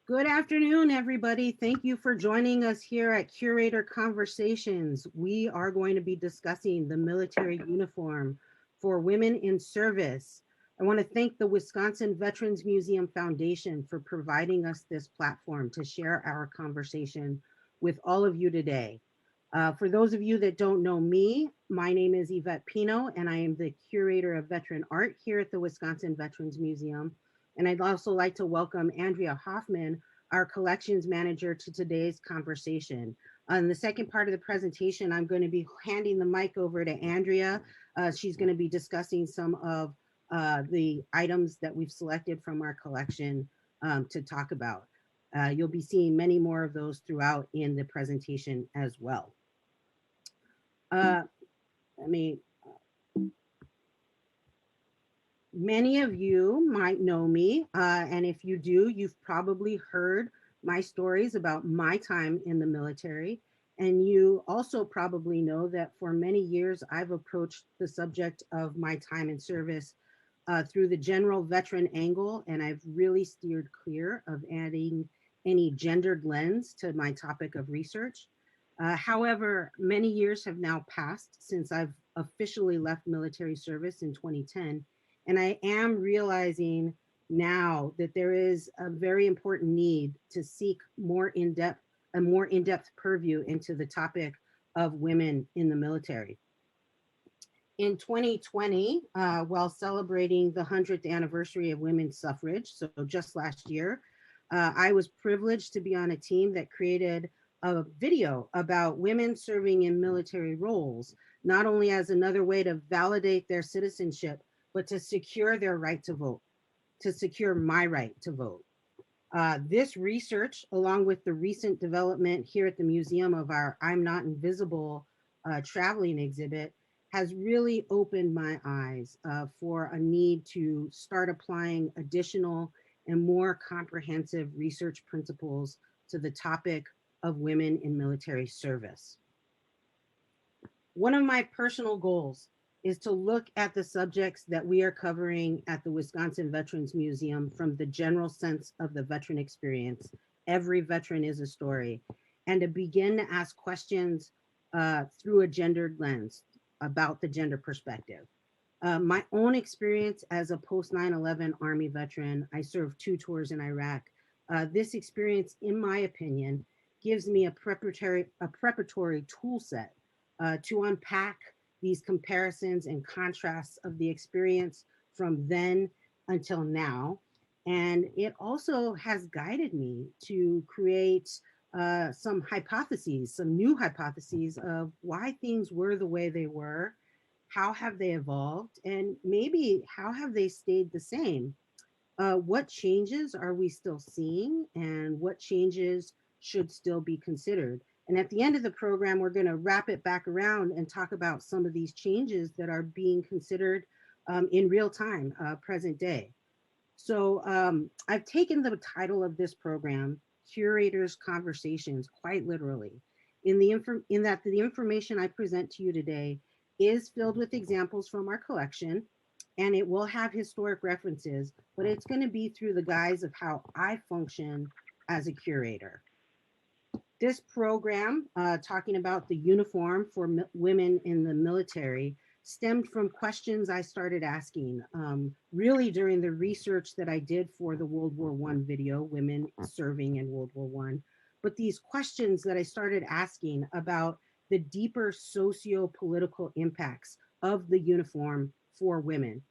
Good afternoon, everybody. Thank you for joining us here at Curator Conversations. We are going to be discussing the military uniform for women in service. I want to thank the Wisconsin Veterans Museum Foundation for providing us this platform to share our conversation with all of you today. For those of you that don't know me, my name is Yvette Pino, and I am the curator of veteran art here at the Wisconsin Veterans Museum. And I'd also like to welcome Andrea Hoffman, our collections manager, to today's conversation. On the second part of the presentation, I'm going to be handing the mic over to Andrea. She's going to be discussing some of the items that we've selected from our collection to talk about. You'll be seeing many more of those throughout in the presentation as well. Uh, I mean, many of you might know me, and if you do, you've probably heard my stories about my time in the military. And you also probably know that for many years, I've approached the subject of my time in service through the general veteran angle, and I've really steered clear of adding any gendered lens to my topic of research. However, many years have now passed since I've officially left military service in 2010, and I am realizing now that there is a very important need to seek a more in-depth purview into the topic of women in the military. In 2020, while celebrating the 100th anniversary of women's suffrage, so just last year, I was privileged to be on a team that created a video about women serving in military roles, not only as another way to validate their citizenship, but to secure their right to vote, to secure my right to vote. This research, along with the recent development here at the museum of our I'm Not Invisible traveling exhibit, has really opened my eyes for a need to start applying additional and more comprehensive research principles to the topic of women in military service. One of my personal goals is to look at the subjects that we are covering at the Wisconsin Veterans Museum from the general sense of the veteran experience. Every veteran is a story, and to begin to ask questions through a gendered lens about the gender perspective. My own experience as a post 9/11 Army veteran, I served 2 tours in Iraq. This experience, in my opinion, gives me a preparatory tool set to unpack these comparisons and contrasts of the experience from then until now. And it also has guided me to create some new hypotheses of why things were the way they were, how have they evolved, and maybe how have they stayed the same? What changes are we still seeing, and what changes should still be considered? And at the end of the program, we're going to wrap it back around and talk about some of these changes that are being considered in real time, present day. So I've taken the title of this program, Curators Conversations, quite literally. In that the information I present to you today is filled with examples from our collection, and it will have historic references, but it's going to be through the guise of how I function as a curator. This program, talking about the uniform for women in the military, stemmed from questions I started asking really during the research that I did for the World War I video, Women Serving in World War I. But these questions that I started asking about the deeper socio-political impacts of the uniform for women.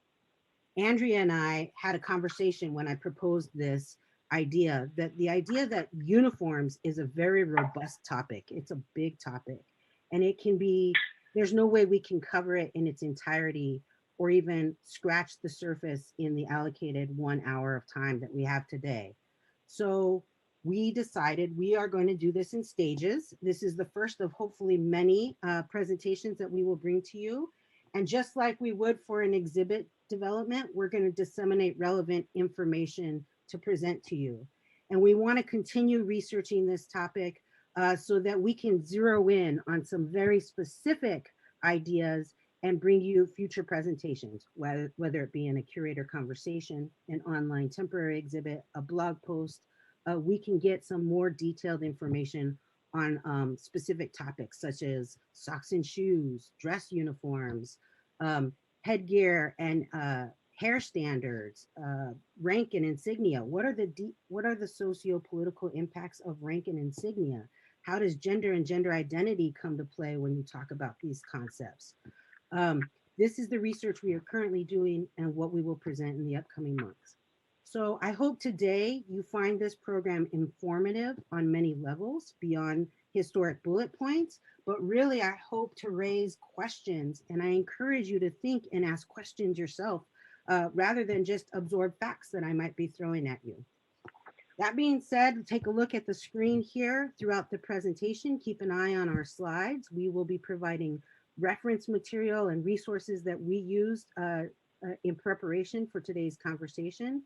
Andrea and I had a conversation when I proposed this idea, that the idea that uniforms is a very robust topic. It's a big topic, and it can be, there's no way we can cover it in its entirety or even scratch the surface in the allocated 1 hour of time that we have today. So we decided we are going to do this in stages. This is the first of hopefully many presentations that we will bring to you. And just like we would for an exhibit development, we're going to disseminate relevant information to present to you. And we want to continue researching this topic so that we can zero in on some very specific ideas and bring you future presentations, whether it be in a curator conversation, an online temporary exhibit, a blog post, we can get some more detailed information on specific topics such as socks and shoes, dress uniforms, um, headgear and hair standards, rank and insignia. What are the socio-political impacts of rank and insignia? How does gender and gender identity come to play when you talk about these concepts? Um, this is the research we are currently doing and what we will present in the upcoming months. So I hope today you find this program informative on many levels beyond historic bullet points, but really I hope to raise questions and I encourage you to think and ask questions yourself rather than just absorb facts that I might be throwing at you. That being said, take a look at the screen here throughout the presentation. Keep an eye on our slides. We will be providing reference material and resources that we used in preparation for today's conversation.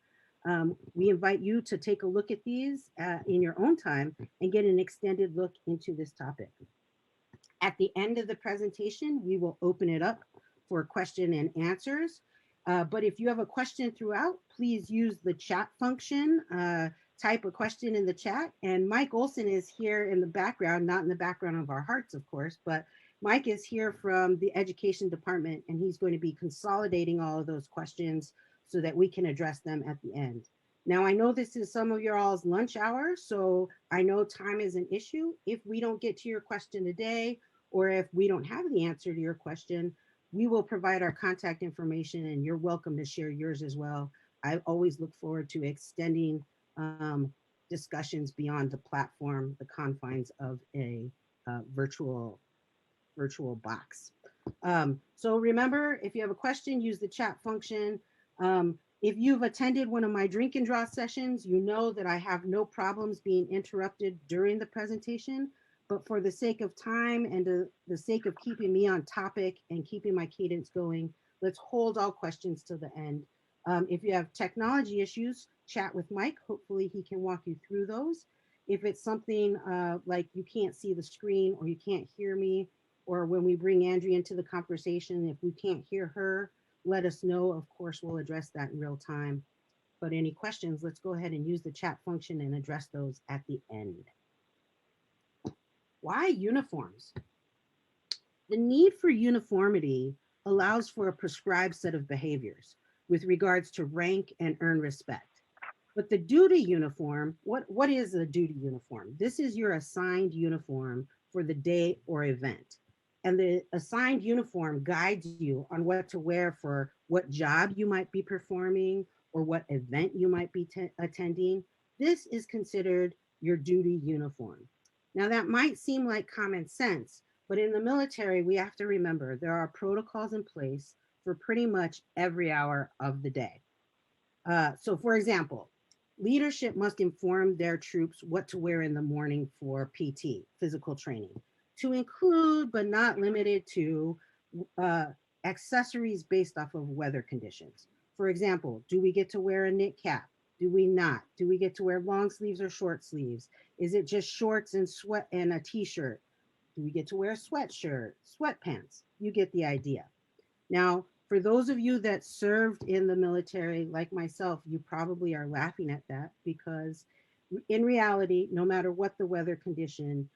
We invite you to take a look at these in your own time and get an extended look into this topic. At the end of the presentation, we will open it up for question and answers. But if you have a question throughout, please use the chat function. Type a question in the chat. And Mike Olson is here in the background, not in the background of our hearts, of course, but Mike is here from the education department and he's going to be consolidating all of those questions so that we can address them at the end. Now, I know this is some of your all's lunch hour, so I know time is an issue. If we don't get to your question today, or if we don't have the answer to your question, we will provide our contact information and you're welcome to share yours as well. I always look forward to extending discussions beyond the platform, the confines of a virtual box. So remember, if you have a question, use the chat function. If you've attended one of my drink and draw sessions, you know that I have no problems being interrupted during the presentation. But for the sake of time and the sake of keeping me on topic and keeping my cadence going, let's hold all questions till the end. If you have technology issues, chat with Mike. Hopefully he can walk you through those. If it's something like you can't see the screen or you can't hear me, or when we bring Andrea into the conversation, if we can't hear her, let us know. Of course, we'll address that in real time. But any questions, let's go ahead and use the chat function and address those at the end. Why uniforms? The need for uniformity allows for a prescribed set of behaviors with regards to rank and earned respect. But the duty uniform, what is a duty uniform? This is your assigned uniform for the day or event. And the assigned uniform guides you on what to wear for what job you might be performing or what event you might be attending. This is considered your duty uniform. Now, that might seem like common sense, but in the military, we have to remember there are protocols in place for pretty much every hour of the day. So, for example, leadership must inform their troops what to wear in the morning for PT, physical training, to include but not limited to uh, accessories based off of weather conditions. For example, do we get to wear a knit cap? Do we not? Do we get to wear long sleeves or short sleeves? Is it just shorts and sweat and a t-shirt? Do we get to wear a sweatshirt, sweatpants? You get the idea. Now, for those of you that served in the military, like myself, you probably are laughing at that because in reality, no matter what the weather condition,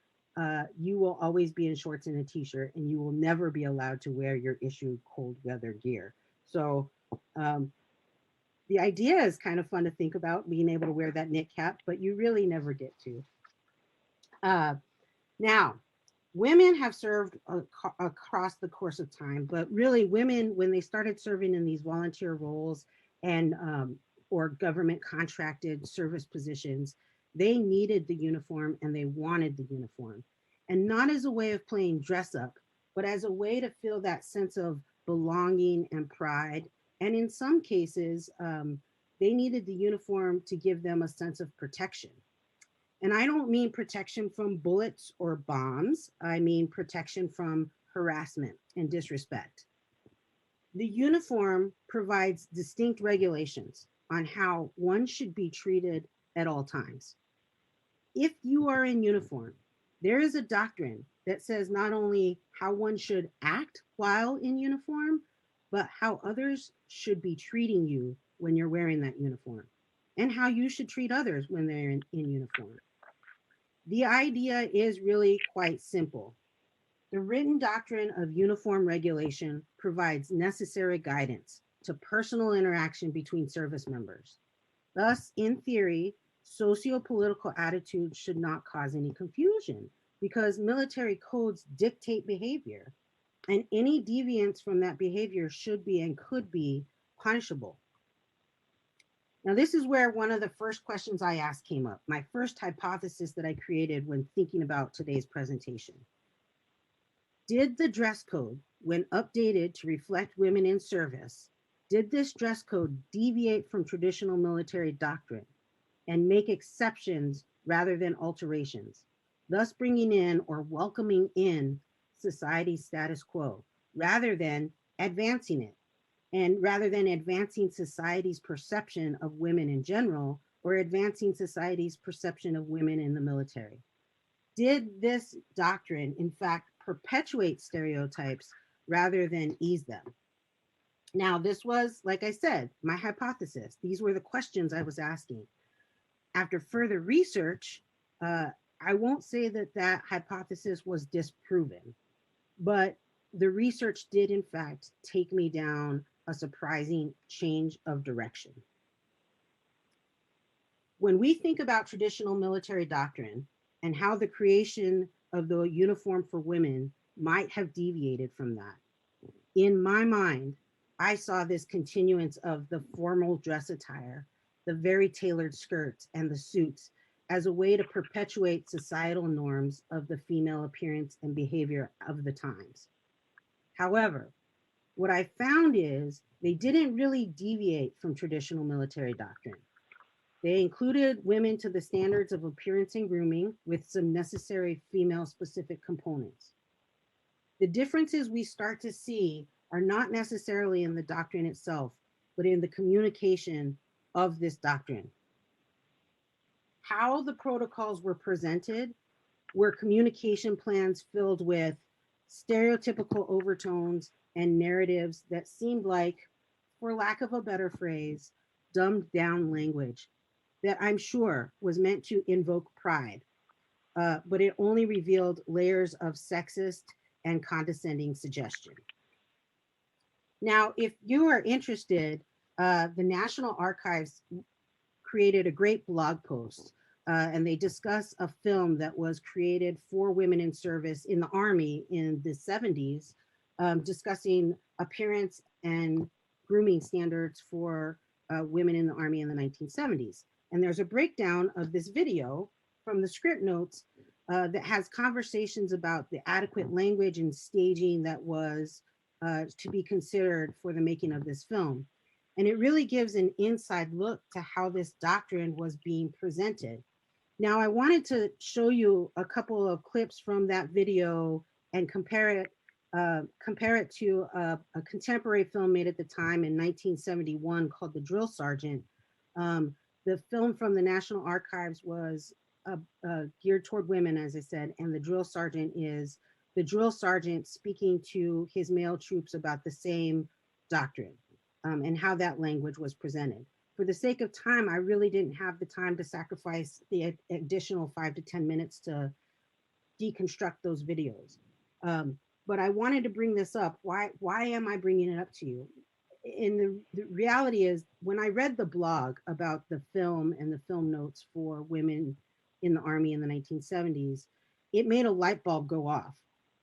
you will always be in shorts and a t-shirt and you will never be allowed to wear your issued cold weather gear. So um, the idea is kind of fun to think about being able to wear that knit cap, but you really never get to. Uh, Now, women have served across the course of time, but really women, when they started serving in these volunteer roles and or government contracted service positions, they needed the uniform and they wanted the uniform. And not as a way of playing dress up, but as a way to feel that sense of belonging and pride. And in some cases, they needed the uniform to give them a sense of protection. And I don't mean protection from bullets or bombs. I mean protection from harassment and disrespect. The uniform provides distinct regulations on how one should be treated at all times. If you are in uniform, there is a doctrine that says not only how one should act while in uniform, but how others should be treating you when you're wearing that uniform. and how you should treat others when they're in uniform. The idea is really quite simple. The written doctrine of uniform regulation provides necessary guidance to personal interaction between service members. Thus, in theory, socio-political attitudes should not cause any confusion because military codes dictate behavior, and any deviance from that behavior should be and could be punishable. Now, this is where one of the first questions I asked came up, my first hypothesis that I created when thinking about today's presentation. Did the dress code, when updated to reflect women in service, did this dress code deviate from traditional military doctrine and make exceptions rather than alterations, thus bringing in or welcoming in society's status quo rather than advancing it? And rather than advancing society's perception of women in general or advancing society's perception of women in the military. Did this doctrine, in fact, perpetuate stereotypes rather than ease them? Now, this was, like I said, my hypothesis. These were the questions I was asking. After further research, I won't say that that hypothesis was disproven, but the research did, in fact, take me down a surprising change of direction. When we think about traditional military doctrine and how the creation of the uniform for women might have deviated from that, in my mind, I saw this continuance of the formal dress attire, the very tailored skirts, and the suits as a way to perpetuate societal norms of the female appearance and behavior of the times. However, what I found is they didn't really deviate from traditional military doctrine. They included women to the standards of appearance and grooming with some necessary female specific components. The differences we start to see are not necessarily in the doctrine itself, but in the communication of this doctrine. How the protocols were presented were communication plans filled with stereotypical overtones and narratives that seemed like, for lack of a better phrase, dumbed down language that I'm sure was meant to invoke pride, but it only revealed layers of sexist and condescending suggestion. Now, if you are interested, the National Archives created a great blog post, and they discuss a film that was created for women in service in the Army in the 70s, discussing appearance and grooming standards for women in the Army in the 1970s. And there's a breakdown of this video from the script notes that has conversations about the adequate language and staging that was to be considered for the making of this film. And it really gives an inside look to how this doctrine was being presented. Now, I wanted to show you a couple of clips from that video and compare it to a contemporary film made at the time in 1971 called The Drill Sergeant. The film from the National Archives was geared toward women, as I said, and the drill sergeant is the drill sergeant speaking to his male troops about the same doctrine, and how that language was presented. For the sake of time, I really didn't have the time to sacrifice the additional 5 to 10 minutes to deconstruct those videos. But I wanted to bring this up. Why am I bringing it up to you? The reality is, when I read the blog about the film and the film notes for women in the Army in the 1970s, it made a light bulb go off.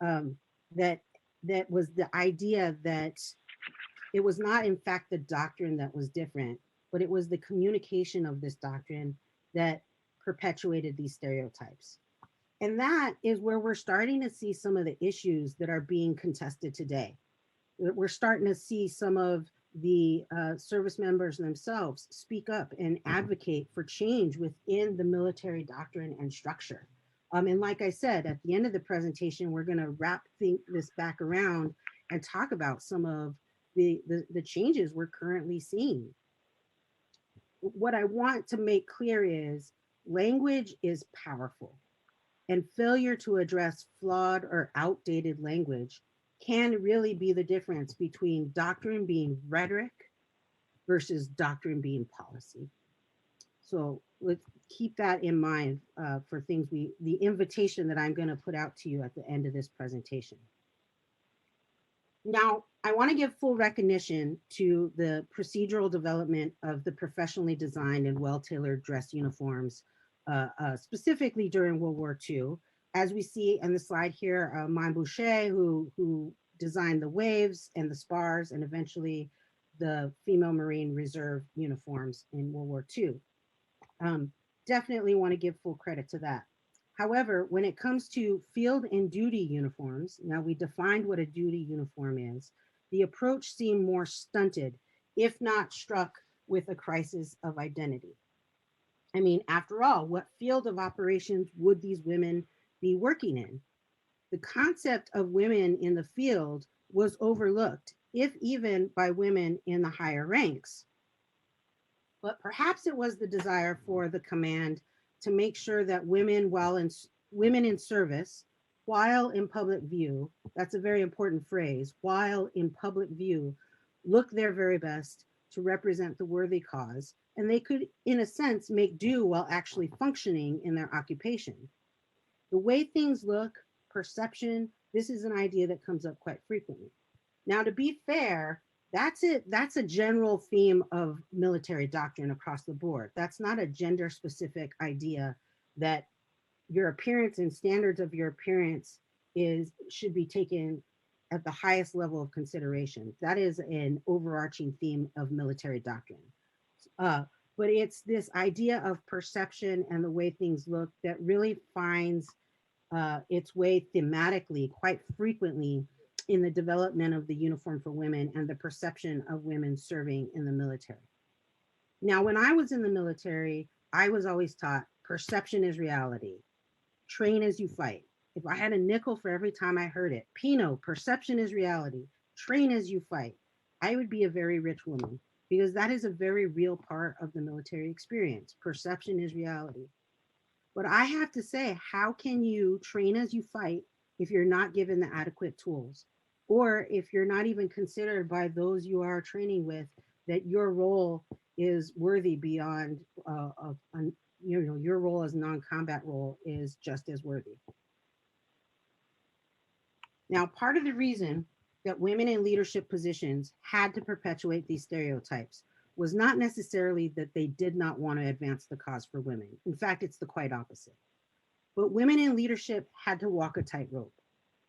Um, that that was the idea that it was not, in fact, the doctrine that was different, but it was the communication of this doctrine that perpetuated these stereotypes. And that is where we're starting to see some of the issues that are being contested today. We're starting to see some of the service members themselves speak up and advocate for change within the military doctrine and structure. And like I said, at the end of the presentation, we're going to wrap this back around and talk about some of the changes we're currently seeing. What I want to make clear is language is powerful, and failure to address flawed or outdated language can really be the difference between doctrine being rhetoric versus doctrine being policy. So let's keep that in mind for things the invitation that I'm going to put out to you at the end of this presentation. Now, I want to give full recognition to the procedural development of the professionally designed and well-tailored dress uniforms, specifically during World War II. As we see on the slide here, Mine Boucher, who designed the waves and the spars and eventually the female Marine Reserve uniforms in World War II. Um, Definitely want to give full credit to that. However, when it comes to field and duty uniforms, now we defined what a duty uniform is, the approach seemed more stunted, if not struck with a crisis of identity. I mean, after all, what field of operations would these women be working in? The concept of women in the field was overlooked, if even by women in the higher ranks. But perhaps it was the desire for the command to make sure that women in service, while in public view, that's a very important phrase, while in public view, look their very best to represent the worthy cause, and they could, in a sense, make do while actually functioning in their occupation. The way things look, perception, this is an idea that comes up quite frequently. Now, to be fair, that's it. That's a general theme of military doctrine across the board. That's not a gender specific idea that your appearance and standards of your appearance is should be taken at the highest level of consideration. That is an overarching theme of military doctrine. Uh, but it's this idea of perception and the way things look that really finds its way thematically quite frequently in the development of the uniform for women and the perception of women serving in the military. Now, when I was in the military, I was always taught perception is reality, train as you fight. If I had a nickel for every time I heard it, Pino, perception is reality, train as you fight, I would be a very rich woman because that is a very real part of the military experience. Perception is reality. But I have to say, how can you train as you fight if you're not given the adequate tools? Or if you're not even considered by those you are training with that your role is worthy beyond your role as a non-combat role is just as worthy. Now, part of the reason that women in leadership positions had to perpetuate these stereotypes was not necessarily that they did not want to advance the cause for women. In fact, it's the quite opposite. But women in leadership had to walk a tightrope.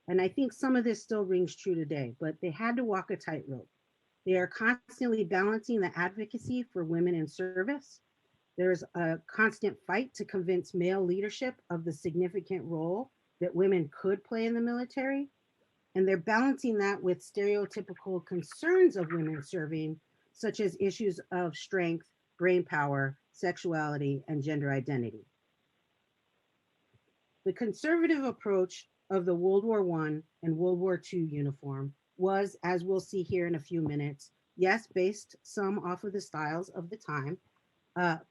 And I think some of this still rings true today, but they had to walk a tightrope. They are constantly balancing the advocacy for women in service. There's a constant fight to convince male leadership of the significant role that women could play in the military. And they're balancing that with stereotypical concerns of women serving, such as issues of strength, brain power, sexuality, and gender identity. The conservative approach of the World War I and World War II uniform was, as we'll see here in a few minutes, yes, based some off of the styles of the time,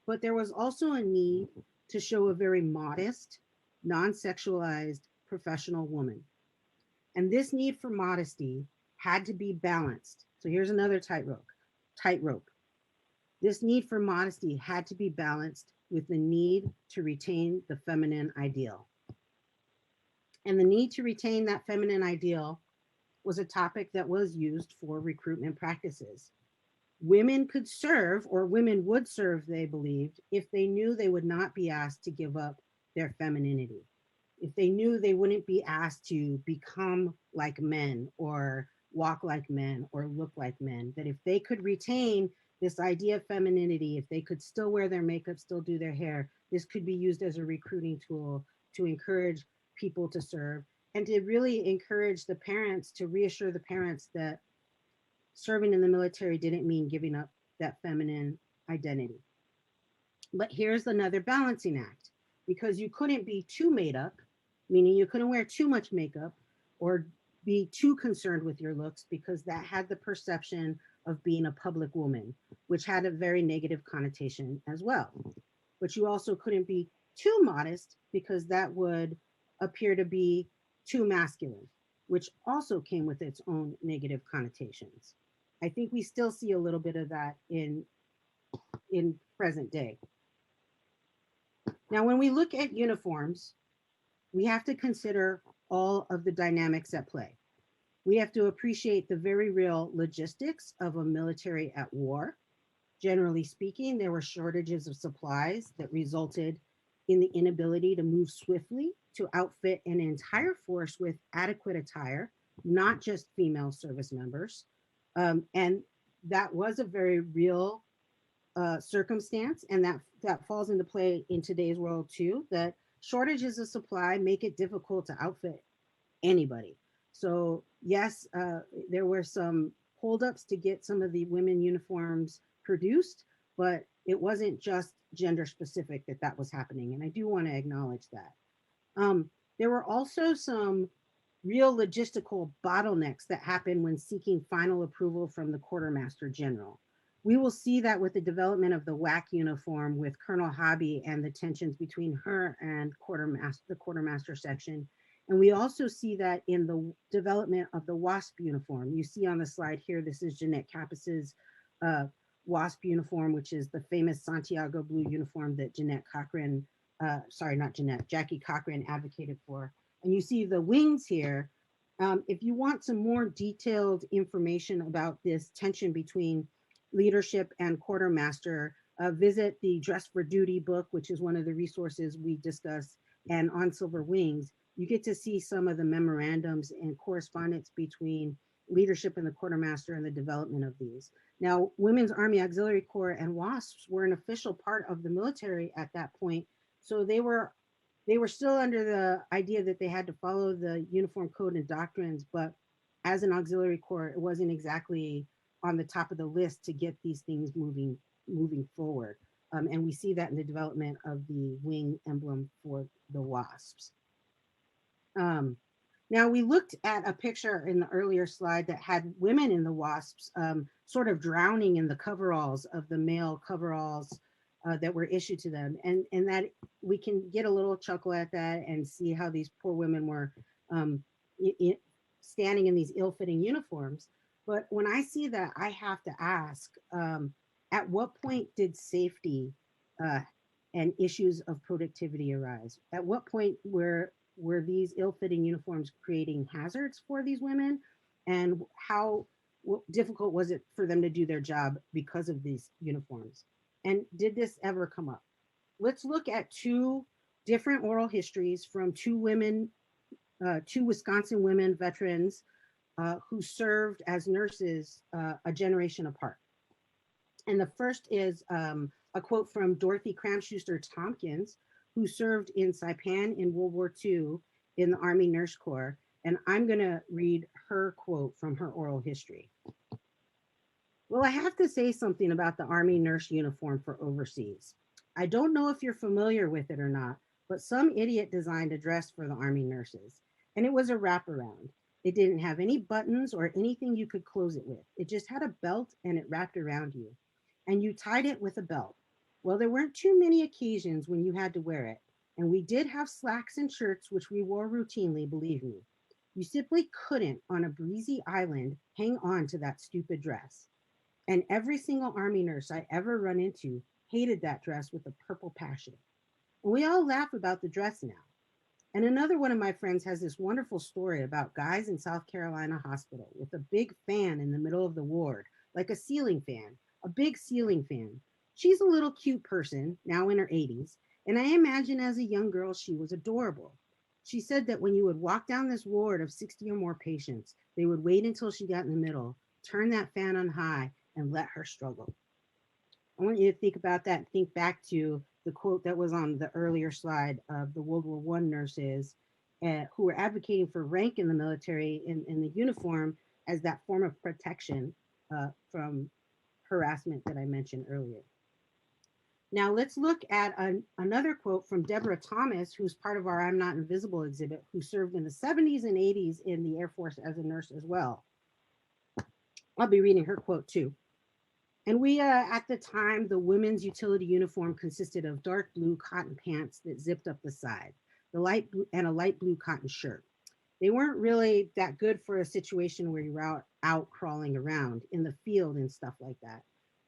but there was also a need to show a very modest, non sexualized professional woman. And this need for modesty had to be balanced. So here's another tightrope. Tightrope. This need for modesty had to be balanced with the need to retain the feminine ideal. And the need to retain that feminine ideal was a topic that was used for recruitment practices. Women could serve, or women would serve, they believed, if they knew they would not be asked to give up their femininity, if they knew they wouldn't be asked to become like men or walk like men or look like men, that if they could retain this idea of femininity, if they could still wear their makeup, still do their hair, this could be used as a recruiting tool to encourage people to serve and to really encourage the parents, to reassure the parents that serving in the military didn't mean giving up that feminine identity. But here's another balancing act, because you couldn't be too made up, meaning you couldn't wear too much makeup or be too concerned with your looks, because that had the perception of being a public woman, which had a very negative connotation as well. But you also couldn't be too modest, because that would appear to be too masculine, which also came with its own negative connotations. I think we still see a little bit of that in present day. Now, when we look at uniforms, we have to consider all of the dynamics at play. We have to appreciate the very real logistics of a military at war. Generally speaking, there were shortages of supplies that resulted in the inability to move swiftly to outfit an entire force with adequate attire, not just female service members. And that was a very real circumstance, and that falls into play in today's world too. That shortages of supply make it difficult to outfit anybody. So yes, there were some holdups to get some of the women uniforms produced, but it wasn't just gender specific that was happening, and I do want to acknowledge that. There were also some real logistical bottlenecks that happen when seeking final approval from the quartermaster general. We will see that with the development of the WAC uniform with Colonel Hobby and the tensions between her and the quartermaster section. And we also see that in the development of the WASP uniform. You see on the slide here, this is Jeanette Cappis's uh, WASP uniform, which is the famous Santiago blue uniform that not Jeanette, Jackie Cochran advocated for. And you see the wings here. If you want some more detailed information about this tension between leadership and quartermaster, visit the Dress for Duty book, which is one of the resources we discuss, and On Silver Wings. You get to see some of the memorandums and correspondence between leadership and the quartermaster and the development of these. Now, Women's Army Auxiliary Corps and WASPs were an official part of the military at that point, so they were still under the idea that they had to follow the uniform code and doctrines, but as an auxiliary corps, it wasn't exactly on the top of the list to get these things moving forward. And we see that in the development of the wing emblem for the wasps. Um, Now, we looked at a picture in the earlier slide that had women in the wasps sort of drowning in the coveralls of the male coveralls that were issued to them. And that we can get a little chuckle at that and see how these poor women were um, standing in these ill fitting uniforms. But when I see that, I have to ask at what point did safety uh, and issues of productivity arise? At what point were these ill-fitting uniforms creating hazards for these women, and how difficult was it for them to do their job because of these uniforms? And did this ever come up? Let's look at two different oral histories from two Wisconsin women veterans who served as nurses a generation apart. And the first is a quote from Dorothy Kramschuster Tompkins, who served in Saipan in World War II in the Army Nurse Corps. And I'm going to read her quote from her oral history. Well, I have to say something about the Army nurse uniform for overseas. I don't know if you're familiar with it or not, but some idiot designed a dress for the Army nurses, and it was a wraparound. It didn't have any buttons or anything you could close it with. It just had a belt and it wrapped around you, and you tied it with a belt. Well, there weren't too many occasions when you had to wear it, and we did have slacks and shirts, which we wore routinely, believe me. You simply couldn't, on a breezy island, hang on to that stupid dress. And every single Army nurse I ever run into hated that dress with a purple passion. And we all laugh about the dress now. And another one of my friends has this wonderful story about guys in South Carolina hospital with a big fan in the middle of the ward, like a ceiling fan, a big ceiling fan. She's a little cute person, now in her 80s, and I imagine as a young girl she was adorable. She said that when you would walk down this ward of 60 or more patients, they would wait until she got in the middle, turn that fan on high, and let her struggle. I want you to think about that. Think back to the quote that was on the earlier slide of the World War One nurses who were advocating for rank in the military in the uniform as that form of protection from harassment that I mentioned earlier. Now let's look at another quote from Deborah Thomas, who's part of our I'm Not Invisible exhibit, who served in the 70s and 80s in the Air Force as a nurse as well. I'll be reading her quote too. And at the time, the women's utility uniform consisted of dark blue cotton pants that zipped up the side, the light blue, and a light blue cotton shirt. They weren't really that good for a situation where you're out crawling around in the field and stuff like that.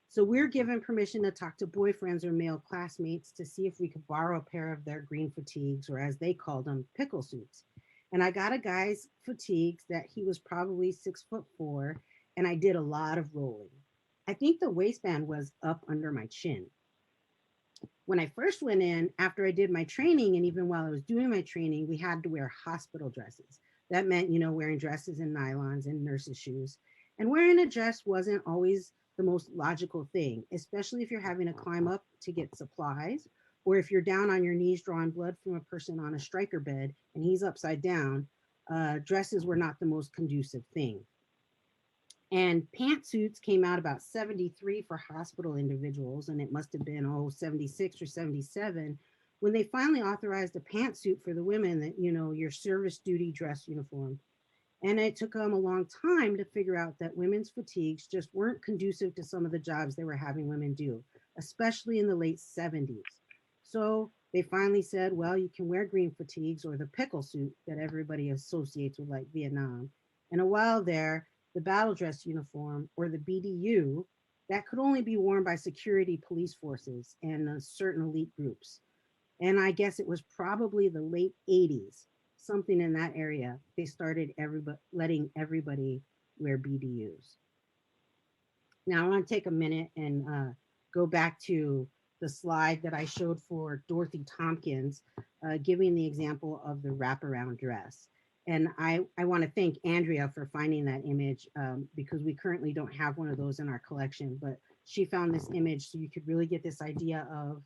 So we're given permission to talk to boyfriends or male classmates to see if we could borrow a pair of their green fatigues, or as they called them, pickle suits. And I got a guy's fatigues that he was probably 6'4", and I did a lot of rolling. I think the waistband was up under my chin. When I first went in, after I did my training, and even while I was doing my training, we had to wear hospital dresses. That meant, wearing dresses and nylons and nurses' shoes. And wearing a dress wasn't always the most logical thing, especially if you're having to climb up to get supplies, or if you're down on your knees drawing blood from a person on a striker bed and he's upside down. Dresses were not the most conducive thing. And pantsuits came out about 73 for hospital individuals, and it must have been, 76 or 77 when they finally authorized a pantsuit for the women, that, your service duty dress uniform. And it took them a long time to figure out that women's fatigues just weren't conducive to some of the jobs they were having women do, especially in the late 70s. So they finally said, well, you can wear green fatigues or the pickle suit that everybody associates with like Vietnam. And a while there, the battle dress uniform, or the BDU, that could only be worn by security police forces and certain elite groups. And I guess it was probably the late 80s, something in that area, they started letting everybody wear BDUs. Now I want to take a minute and go back to the slide that I showed for Dorothy Tompkins, giving the example of the wraparound dress. And I want to thank Andrea for finding that image, because we currently don't have one of those in our collection, but she found this image so you could really get this idea of,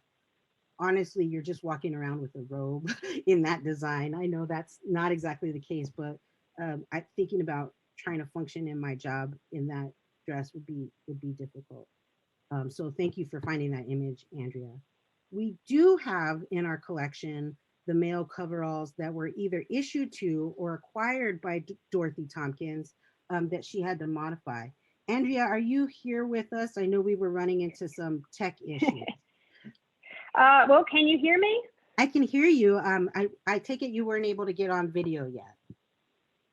honestly, you're just walking around with a robe in that design. I know that's not exactly the case, but I thinking about trying to function in my job in that dress would be difficult. So thank you for finding that image, Andrea. We do have in our collection the male coveralls that were either issued to or acquired by Dorothy Tompkins, that she had to modify. Andrea, are you here with us? I know we were running into some tech issues. Well, can you hear me? I can hear you. I take it you weren't able to get on video yet.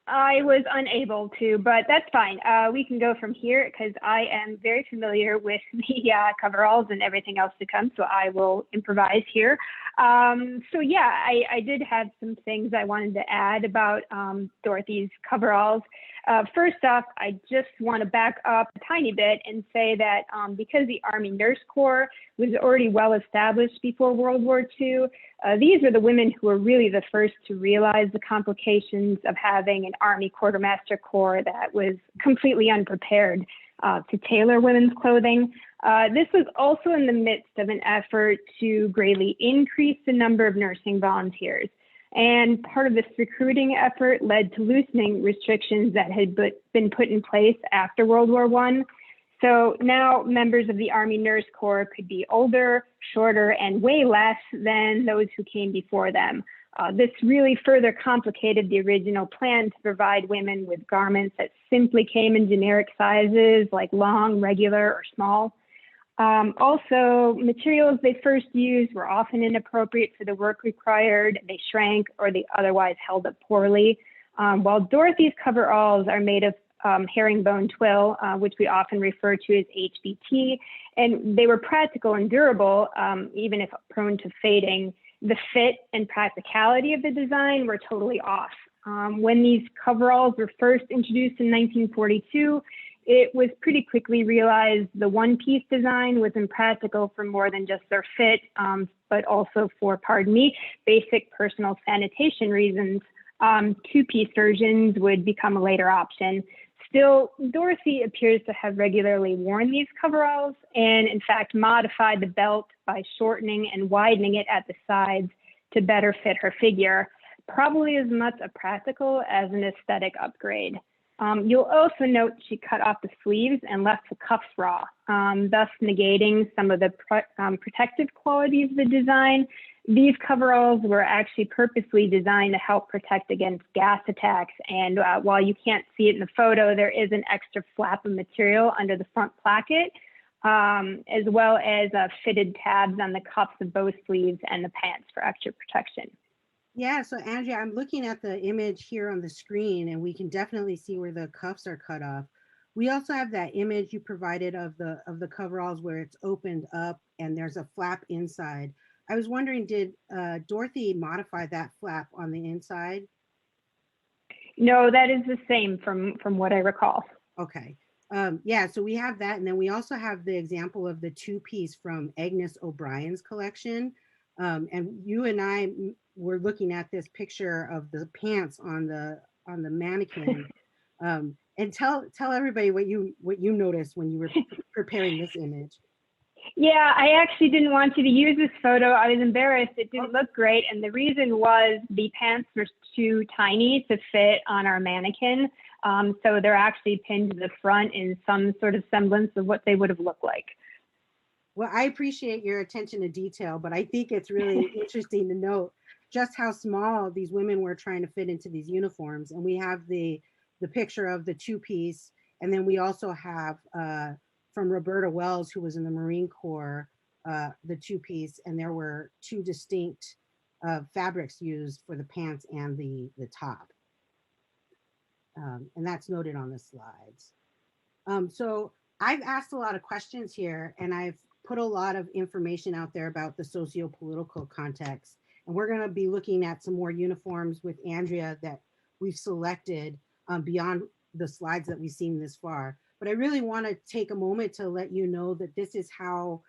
I was unable to, but that's fine. We can go from here because I am very familiar with the coveralls and everything else to come, so I will improvise here. So yeah, I did have some things I wanted to add about Dorothy's coveralls. First off, I just want to back up a tiny bit and say that because the Army Nurse Corps was already well established before World War II, these are the women who were really the first to realize the complications of having an Army Quartermaster Corps that was completely unprepared to tailor women's clothing. This was also in the midst of an effort to greatly increase the number of nursing volunteers. And part of this recruiting effort led to loosening restrictions that had been put in place after World War I. So now members of the Army Nurse Corps could be older, shorter, and way less than those who came before them. This really further complicated the original plan to provide women with garments that simply came in generic sizes like long, regular, or small. Also, materials they first used were often inappropriate for the work required, they shrank, or they otherwise held up poorly. While Dorothy's coveralls are made of herringbone twill, which we often refer to as HBT, and they were practical and durable, even if prone to fading, the fit and practicality of the design were totally off. When these coveralls were first introduced in 1942, it was pretty quickly realized the one-piece design was impractical for more than just their fit, but also for, pardon me, basic personal sanitation reasons. Two-piece versions would become a later option. Still, Dorothy appears to have regularly worn these coveralls and, in fact, modified the belt by shortening and widening it at the sides to better fit her figure, probably as much a practical as an aesthetic upgrade. You'll also note she cut off the sleeves and left the cuffs raw, thus negating some of the protective qualities of the design. These coveralls were actually purposely designed to help protect against gas attacks. And while you can't see it in the photo, there is an extra flap of material under the front placket, as well as fitted tabs on the cuffs of both sleeves and the pants for extra protection. Yeah, so Andrea, I'm looking at the image here on the screen, and we can definitely see where the cuffs are cut off. We also have that image you provided of the coveralls where it's opened up and there's a flap inside. I was wondering, did Dorothy modify that flap on the inside? No, that is the same from what I recall. Okay. Yeah, so we have that. And then we also have the example of the two piece from Agnes O'Brien's collection. And you and I were looking at this picture of the pants on the mannequin. And tell everybody what you noticed when you were preparing this image. Yeah, I actually didn't want you to use this photo. I was embarrassed. It Oh, didn't look great. And the reason was the pants were too tiny to fit on our mannequin. So they're actually pinned to the front in some sort of semblance of what they would have looked like. well, I appreciate your attention to detail, but I think it's really interesting to note just how small these women were trying to fit into these uniforms. And we have the picture of the two piece, and then we also have from Roberta Wells, who was in the Marine Corps, the two piece, and there were two distinct fabrics used for the pants and the top, and that's noted on the slides. So I've asked a lot of questions here, and I've put a lot of information out there about the socio-political context. And we're going to be looking at some more uniforms with Andrea that we've selected beyond the slides that we've seen this far. But I really want to take a moment to let you know that this is how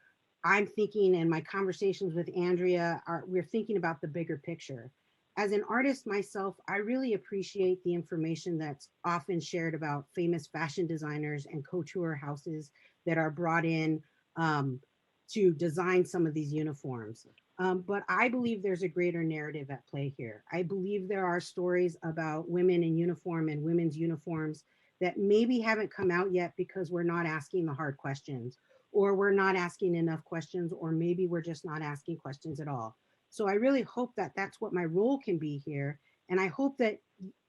I'm thinking, and my conversations with Andrea are, we're thinking about the bigger picture. As an artist myself, I really appreciate the information that's often shared about famous fashion designers and couture houses that are brought in um, to design some of these uniforms. But I believe there's a greater narrative at play here. I believe there are stories about women in uniform and women's uniforms that maybe haven't come out yet because we're not asking the hard questions, or we're not asking enough questions, or maybe we're just not asking questions at all. So I really hope that that's what my role can be here. And I hope that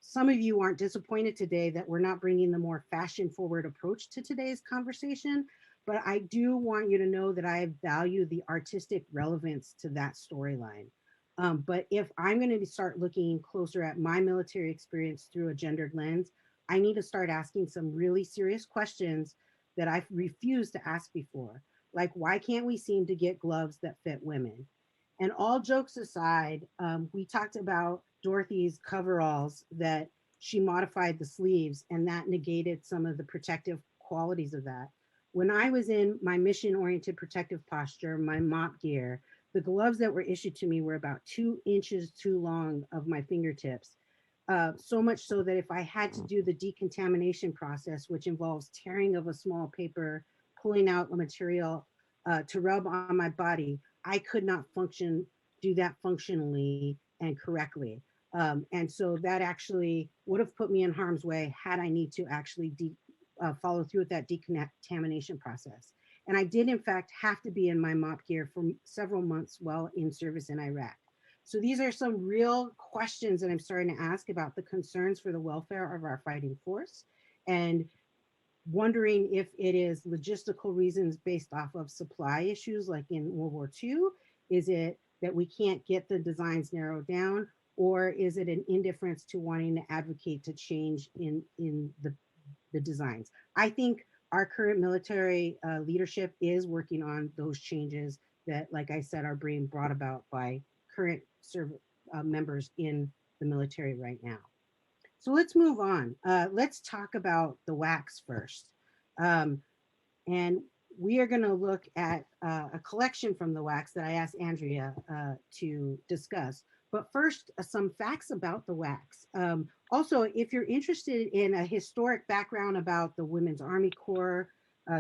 some of you aren't disappointed today that we're not bringing the more fashion forward approach to today's conversation. But I do want you to know that I value the artistic relevance to that storyline. But if I'm going to start looking closer at my military experience through a gendered lens, I need to start asking some really serious questions that I've refused to ask before. Like, why can't we seem to get gloves that fit women? And all jokes aside, we talked about Dorothy's coveralls that she modified the sleeves, and that negated some of the protective qualities of that. When I was in my mission oriented protective posture, my mop gear, the gloves that were issued to me were about 2 inches too long of my fingertips. So much so that if I had to do the decontamination process, which involves tearing of a small paper, pulling out a material to rub on my body, I could not do that functionally and correctly. And so that actually would have put me in harm's way had I need to actually follow through with that decontamination process. And I did, in fact, have to be in my mop gear for several months while in service in Iraq. So these are some real questions that I'm starting to ask about the concerns for the welfare of our fighting force, and wondering if it is logistical reasons based off of supply issues like in World War II. Is it that we can't get the designs narrowed down? Or is it an indifference to wanting to advocate to change in the designs? I think our current military leadership is working on those changes that, like I said, are being brought about by current members in the military right now. So let's move on. Let's talk about the wax first. Um, and we are going to look at a collection from the wax that I asked Andrea to discuss. But first, some facts about the wax. Also, if you're interested in a historic background about the Women's Army Corps,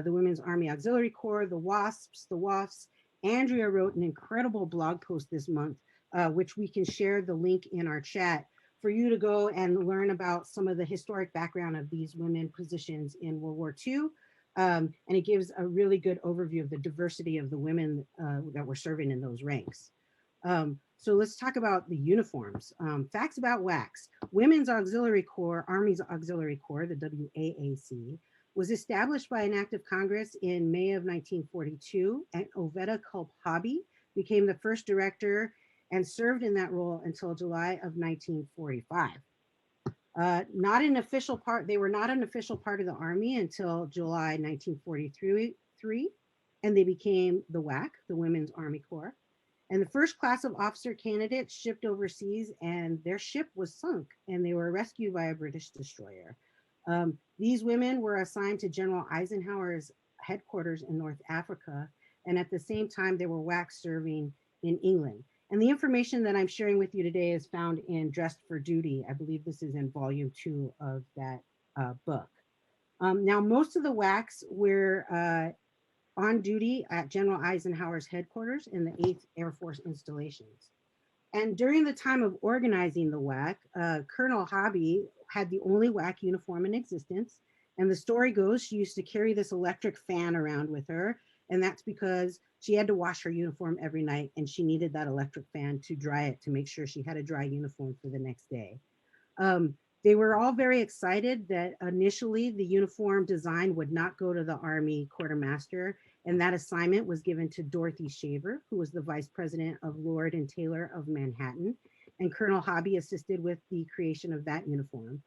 the Women's Army Auxiliary Corps, the WAFs, Andrea wrote an incredible blog post this month, which we can share the link in our chat for you to go and learn about some of the historic background of these women positions in World War II. And it gives a really good overview of the diversity of the women that were serving in those ranks. So let's talk about the uniforms. Facts about WACS. Women's Auxiliary Corps, Army's Auxiliary Corps, the WAAC, was established by an act of Congress in May of 1942, and Oveta Kulphabi became the first director and served in that role until July of 1945. Not an official part. They were not an official part of the Army until July 1943, and they became the WAC, the Women's Army Corps. And the first class of officer candidates shipped overseas, and their ship was sunk, and they were rescued by a British destroyer. These women were assigned to General Eisenhower's headquarters in North Africa, and at the same time, they were WAC serving in England. And the information that I'm sharing with you today is found in Dressed for Duty. I believe this is in volume 2 of that book. Now, most of the WACs were on duty at General Eisenhower's headquarters in the 8th Air Force installations. And during the time of organizing the WAC, Colonel Hobby had the only WAC uniform in existence. And the story goes she used to carry this electric fan around with her. And that's because she had to wash her uniform every night and she needed that electric fan to dry it to make sure she had a dry uniform for the next day. They were all very excited that initially the uniform design would not go to the Army quartermaster, and that assignment was given to Dorothy Shaver, who was the vice president of Lord and Taylor of Manhattan, and Colonel Hobby assisted with the creation of that uniform.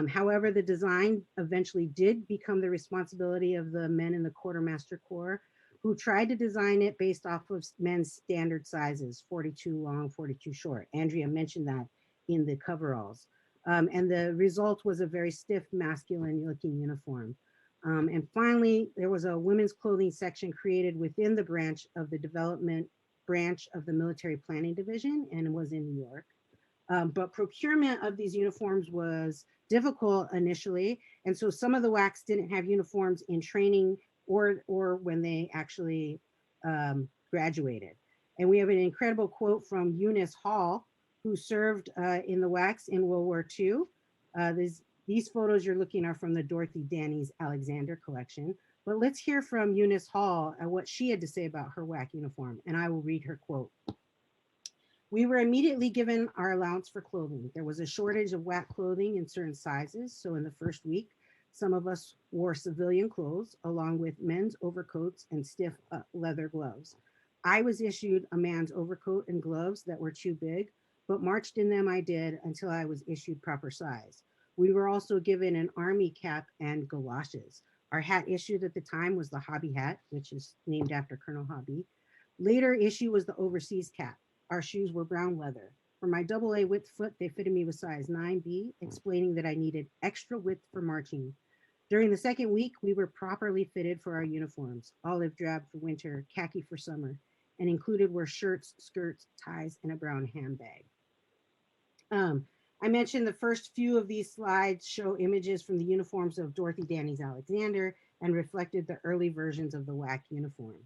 However, the design eventually did become the responsibility of the men in the Quartermaster Corps, who tried to design it based off of men's standard sizes, 42 long, 42 short. Andrea mentioned that in the coveralls. And the result was a very stiff, masculine looking uniform. And finally, there was a women's clothing section created within the branch of the development branch of the military planning division, and it was in New York. But procurement of these uniforms was difficult initially. And so some of the WACs didn't have uniforms in training or when they actually graduated. And we have an incredible quote from Eunice Hall, who served in the WACs in World War II. These photos you're looking are from the Dorothy Danny's Alexander collection. But let's hear from Eunice Hall and what she had to say about her WAC uniform. And I will read her quote. We were immediately given our allowance for clothing. There was a shortage of WAC clothing in certain sizes. So in the first week, some of us wore civilian clothes along with men's overcoats and stiff leather gloves. I was issued a man's overcoat and gloves that were too big, but marched in them I did until I was issued proper size. We were also given an army cap and galoshes. Our hat issued at the time was the Hobby hat, which is named after Colonel Hobby. Later issue was the overseas cap. Our shoes were brown leather. For my AA width foot, they fitted me with size 9B, explaining that I needed extra width for marching. During the second week, we were properly fitted for our uniforms, olive drab for winter, khaki for summer, and included were shirts, skirts, ties, and a brown handbag. I mentioned the first few of these slides show images from the uniforms of Dorothy Danny's Alexander and reflected the early versions of the WAC uniform.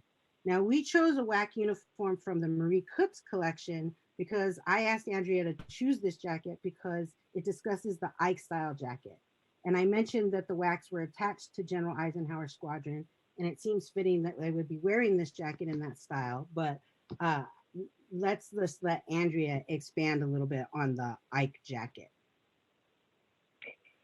Now, we chose a WAC uniform from the Marie Kutz collection because I asked Andrea to choose this jacket because it discusses the Ike style jacket. And I mentioned that the WACs were attached to General Eisenhower's squadron, and it seems fitting that they would be wearing this jacket in that style. But let's let Andrea expand a little bit on the Ike jacket.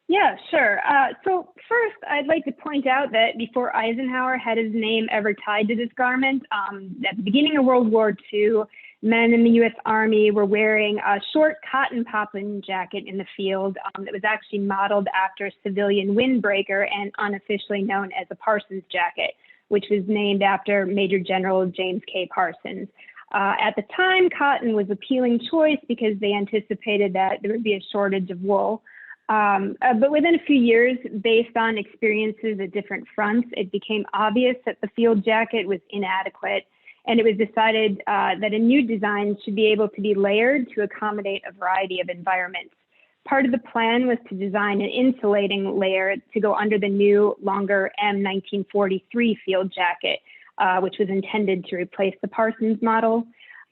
Yeah, sure. So first, I'd like to point out that before Eisenhower had his name ever tied to this garment, at the beginning of World War II, men in the U.S. Army were wearing a short cotton poplin jacket in the field that was actually modeled after a civilian windbreaker and unofficially known as a Parsons jacket, which was named after Major General James K. Parsons. At the time, cotton was an appealing choice because they anticipated that there would be a shortage of wool. But within a few years, based on experiences at different fronts, it became obvious that the field jacket was inadequate, and it was decided that a new design should be able to be layered to accommodate a variety of environments. Part of the plan was to design an insulating layer to go under the new, longer M1943 field jacket, which was intended to replace the Parsons model.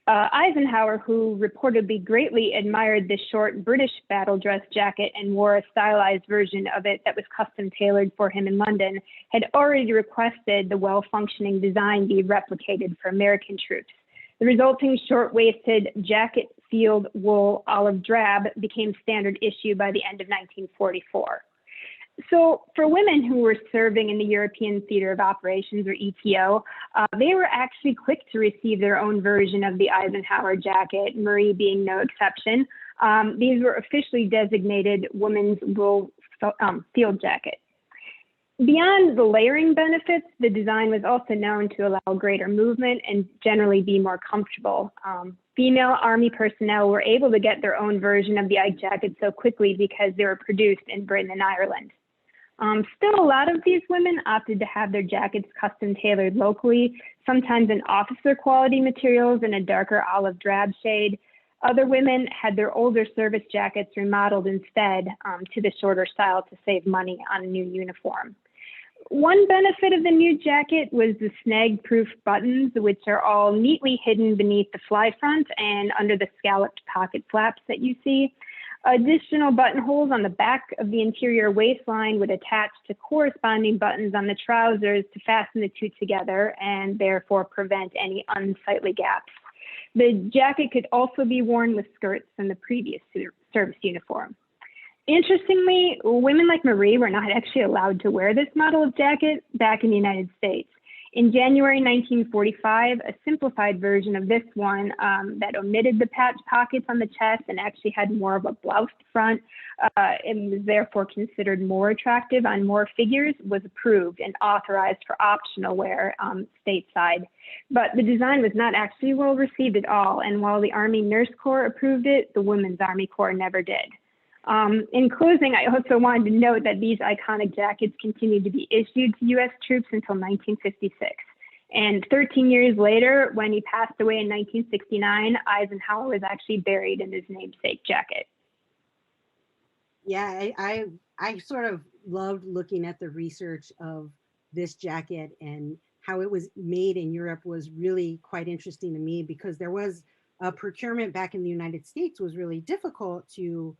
Eisenhower, who reportedly greatly admired this short British battle dress jacket and wore a stylized version of it that was custom tailored for him in London, had already requested the well-functioning design be replicated for American troops. The resulting short-waisted jacket field wool olive drab became standard issue by the end of 1944. So for women who were serving in the European Theater of Operations, or ETO, they were actually quick to receive their own version of the Eisenhower jacket, Marie being no exception. These were officially designated women's wool field jacket. Beyond the layering benefits, the design was also known to allow greater movement and generally be more comfortable. Female Army personnel were able to get their own version of the Ike jacket so quickly because they were produced in Britain and Ireland. Still, a lot of these women opted to have their jackets custom tailored locally, sometimes in officer quality materials in a darker olive drab shade. Other women had their older service jackets remodeled instead to the shorter style to save money on a new uniform. One benefit of the new jacket was the snag-proof buttons, which are all neatly hidden beneath the fly front and under the scalloped pocket flaps that you see. Additional buttonholes on the back of the interior waistline would attach to corresponding buttons on the trousers to fasten the two together and therefore prevent any unsightly gaps. The jacket could also be worn with skirts from the previous service uniform. Interestingly, women like Marie were not actually allowed to wear this model of jacket back in the United States. In January 1945, a simplified version of this one that omitted the patch pockets on the chest and actually had more of a bloused front and was therefore considered more attractive on more figures was approved and authorized for optional wear stateside. But the design was not actually well received at all, and while the Army Nurse Corps approved it, the Women's Army Corps never did. In closing, I also wanted to note that these iconic jackets continued to be issued to U.S. troops until 1956. And 13 years later, when he passed away in 1969, Eisenhower was actually buried in his namesake jacket. Yeah, I sort of loved looking at the research of this jacket, and how it was made in Europe was really quite interesting to me, because there was procurement back in the United States was really difficult to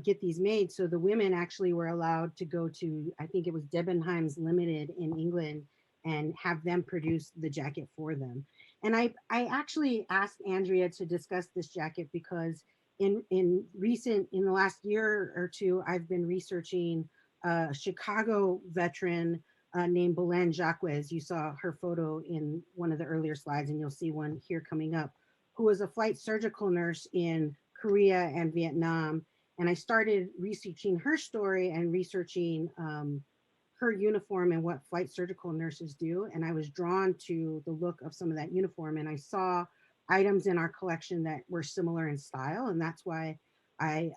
get these made. So the women actually were allowed to go to, I think it was Debenhams Limited in England, and have them produce the jacket for them. And I actually asked Andrea to discuss this jacket because in the last year or two, I've been researching a Chicago veteran named Belen Jacques. You saw her photo in one of the earlier slides, and you'll see one here coming up, who was a flight surgical nurse in Korea and Vietnam. And I started researching her story and researching her uniform and what flight surgical nurses do. And I was drawn to the look of some of that uniform. And I saw items in our collection that were similar in style. And that's why I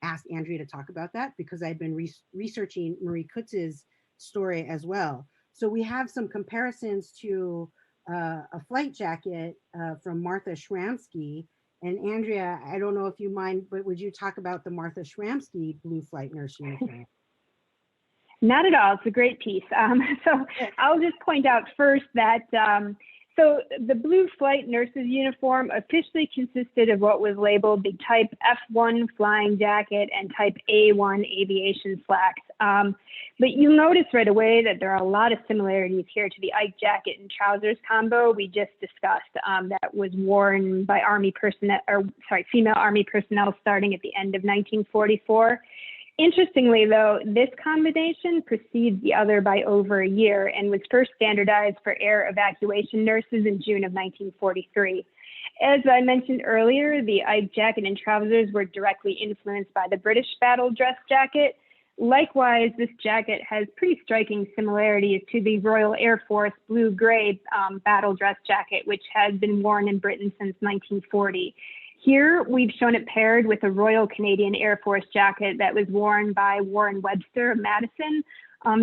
asked Andrea to talk about that, because I've been researching Marie Kutz's story as well. So we have some comparisons to a flight jacket from Martha Schramsky. And Andrea, I don't know if you mind, but would you talk about the Martha Schramsky blue flight nurse uniform? Not at all. It's a great piece. So I'll just point out first that so the blue flight nurse's uniform officially consisted of what was labeled the type F1 flying jacket and type A1 aviation slacks. But you'll notice right away that there are a lot of similarities here to the Ike jacket and trousers combo we just discussed that was worn by female Army personnel starting at the end of 1944. Interestingly, though, this combination precedes the other by over a year and was first standardized for air evacuation nurses in June of 1943. As I mentioned earlier, the Ike jacket and trousers were directly influenced by the British battle dress jacket. Likewise, this jacket has pretty striking similarities to the Royal Air Force blue-gray battle dress jacket, which has been worn in Britain since 1940. Here, we've shown it paired with a Royal Canadian Air Force jacket that was worn by Warren Webster of Madison.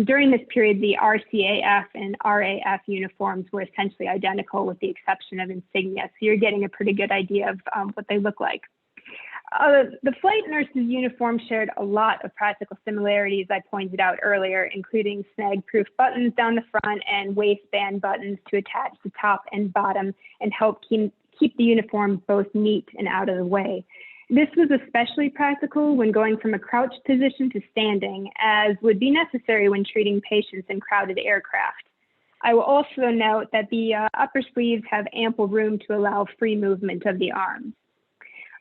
During this period, the RCAF and RAF uniforms were essentially identical with the exception of insignia. So you're getting a pretty good idea of what they look like. The flight nurse's uniform shared a lot of practical similarities I pointed out earlier, including snag-proof buttons down the front and waistband buttons to attach the top and bottom and help keep the uniform both neat and out of the way. This was especially practical when going from a crouched position to standing, as would be necessary when treating patients in crowded aircraft. I will also note that the upper sleeves have ample room to allow free movement of the arms.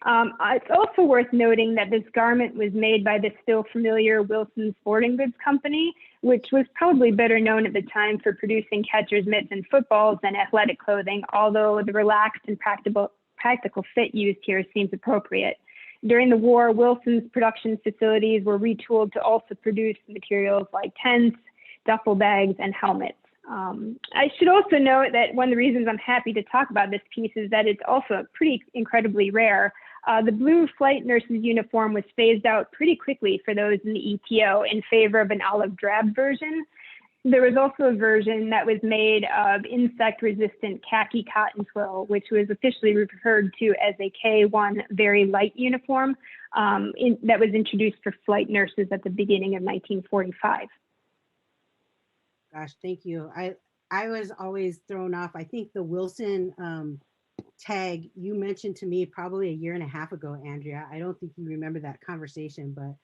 It's also worth noting that this garment was made by the still familiar Wilson Sporting Goods Company, which was probably better known at the time for producing catcher's mitts and footballs than athletic clothing, although the relaxed and practical fit used here seems appropriate. During the war, Wilson's production facilities were retooled to also produce materials like tents, duffel bags, and helmets. I should also note that one of the reasons I'm happy to talk about this piece is that it's also pretty incredibly rare. The blue flight nurse's uniform was phased out pretty quickly for those in the ETO in favor of an olive drab version. There was also a version that was made of insect-resistant khaki cotton twill, which was officially referred to as a K1 very light uniform that was introduced for flight nurses at the beginning of 1945. Gosh, thank you. I was always thrown off. I think the Wilson tag you mentioned to me probably a year and a half ago, Andrea. I don't think you remember that conversation, but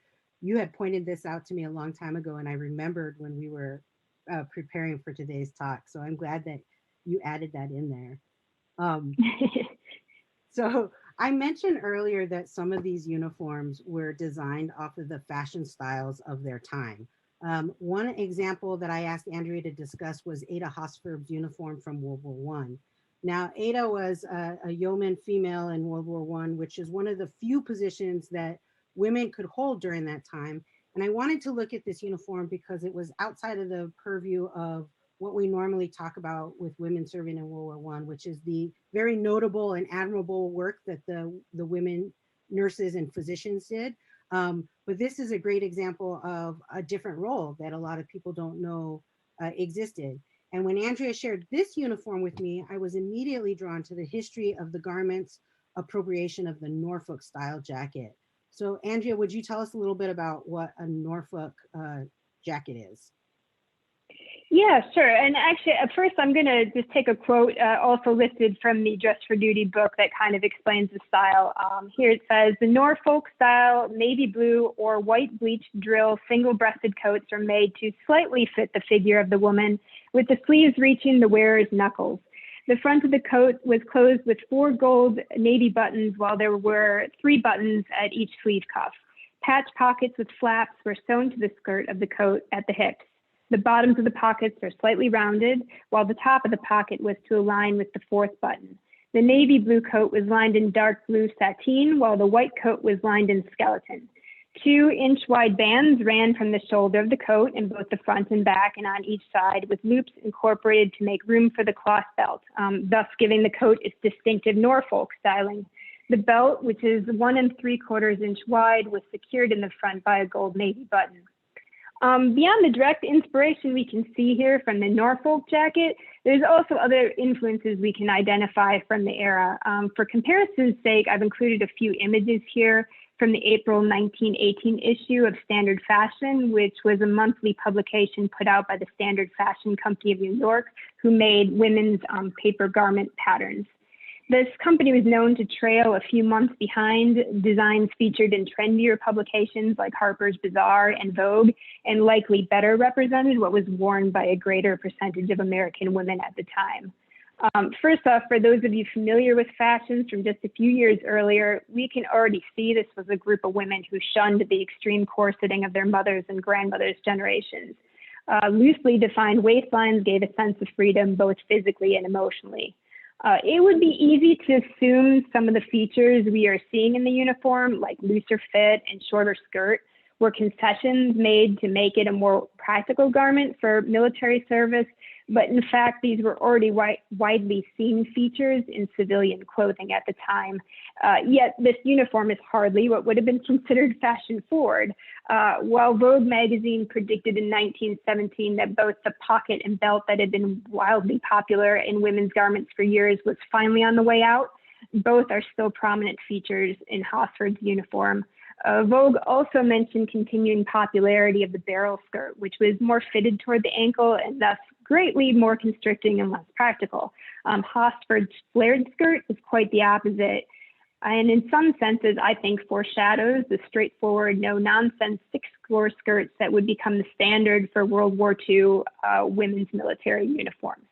you had pointed this out to me a long time ago, and I remembered when we were preparing for today's talk. So I'm glad that you added that in there. Um, so I mentioned earlier that some of these uniforms were designed off of the fashion styles of their time. One example that I asked Andrea to discuss was Ada Hosford's uniform from World War One. Now, Ada was a yeoman female in World War One, which is one of the few positions that women could hold during that time. And I wanted to look at this uniform because it was outside of the purview of what we normally talk about with women serving in World War One, which is the very notable and admirable work that the women nurses and physicians did. But this is a great example of a different role that a lot of people don't know existed. And when Andrea shared this uniform with me, I was immediately drawn to the history of the garment's appropriation of the Norfolk style jacket. So, Andrea, would you tell us a little bit about what a Norfolk jacket is? Yeah, sure. And actually, at first, I'm going to just take a quote also listed from the Dress for Duty book that kind of explains the style. Here it says, the Norfolk style navy blue or white bleached drill single-breasted coats are made to slightly fit the figure of the woman, with the sleeves reaching the wearer's knuckles. The front of the coat was closed with 4 gold navy buttons, while there were 3 buttons at each sleeve cuff. Patch pockets with flaps were sewn to the skirt of the coat at the hips. The bottoms of the pockets are slightly rounded, while the top of the pocket was to align with the 4th button. The navy blue coat was lined in dark blue sateen, while the white coat was lined in skeleton. 2-inch wide bands ran from the shoulder of the coat in both the front and back and on each side, with loops incorporated to make room for the cloth belt, thus giving the coat its distinctive Norfolk styling. The belt, which is 1 3/4 inch wide, was secured in the front by a gold navy button. Beyond the direct inspiration we can see here from the Norfolk jacket, there's also other influences we can identify from the era. For comparison's sake, I've included a few images here from the April 1918 issue of Standard Fashion, which was a monthly publication put out by the Standard Fashion Company of New York, who made women's paper garment patterns. This company was known to trail a few months behind designs featured in trendier publications like Harper's Bazaar and Vogue, and likely better represented what was worn by a greater percentage of American women at the time. First off, for those of you familiar with fashions from just a few years earlier, we can already see this was a group of women who shunned the extreme corseting of their mothers' and grandmothers' generations. Loosely defined waistlines gave a sense of freedom both physically and emotionally. It would be easy to assume some of the features we are seeing in the uniform, like looser fit and shorter skirt, were concessions made to make it a more practical garment for military service, but in fact, these were already widely seen features in civilian clothing at the time. Yet this uniform is hardly what would have been considered fashion forward. While Vogue magazine predicted in 1917 that both the pocket and belt that had been wildly popular in women's garments for years was finally on the way out, both are still prominent features in Hosford's uniform. Vogue also mentioned continuing popularity of the barrel skirt, which was more fitted toward the ankle and thus greatly more constricting and less practical. Hosford's flared skirt is quite the opposite, and in some senses, I think foreshadows the straightforward, no-nonsense six-score skirts that would become the standard for World War II women's military uniforms.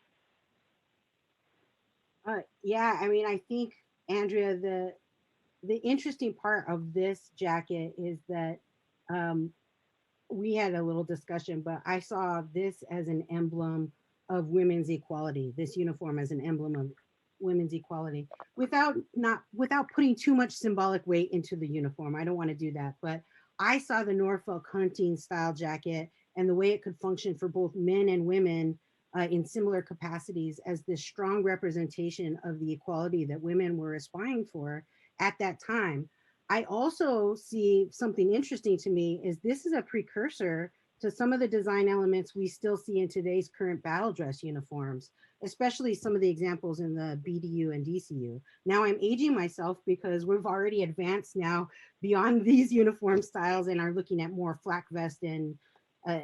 Yeah, I mean, I think, Andrea, the interesting part of this jacket is that we had a little discussion, but I saw this as an emblem of women's equality, this uniform as an emblem of women's equality without putting too much symbolic weight into the uniform. I don't want to do that, but I saw the Norfolk hunting style jacket and the way it could function for both men and women in similar capacities as this strong representation of the equality that women were aspiring for at that time. I also see something interesting to me is this is a precursor to some of the design elements we still see in today's current battle dress uniforms, especially some of the examples in the BDU and DCU. Now I'm aging myself because we've already advanced now beyond these uniform styles and are looking at more flak vest and uh,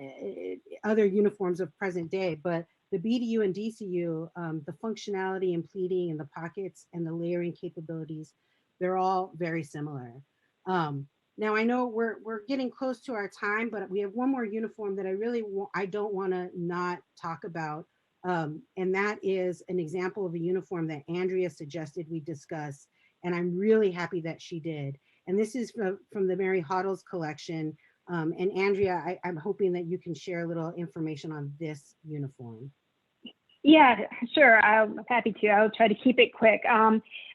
other uniforms of present day. But the BDU and DCU, the functionality and pleating and the pockets and the layering capabilities, they're all very similar. Um, Now I know we're getting close to our time, but we have one more uniform that I don't want to not talk about, and that is an example of a uniform that Andrea suggested we discuss, and I'm really happy that she did. And this is from the Mary Hoddles collection. And Andrea, I'm hoping that you can share a little information on this uniform. Yeah, sure. I'm happy to. I'll try to keep it quick.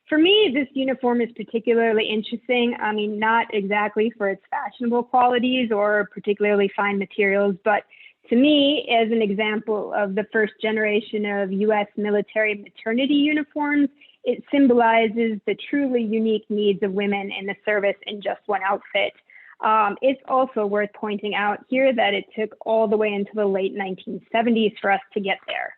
For me, this uniform is particularly interesting. I mean, not exactly for its fashionable qualities or particularly fine materials, but to me, as an example of the first generation of US military maternity uniforms, it symbolizes the truly unique needs of women in the service in just one outfit. It's also worth pointing out here that it took all the way into the late 1970s for us to get there.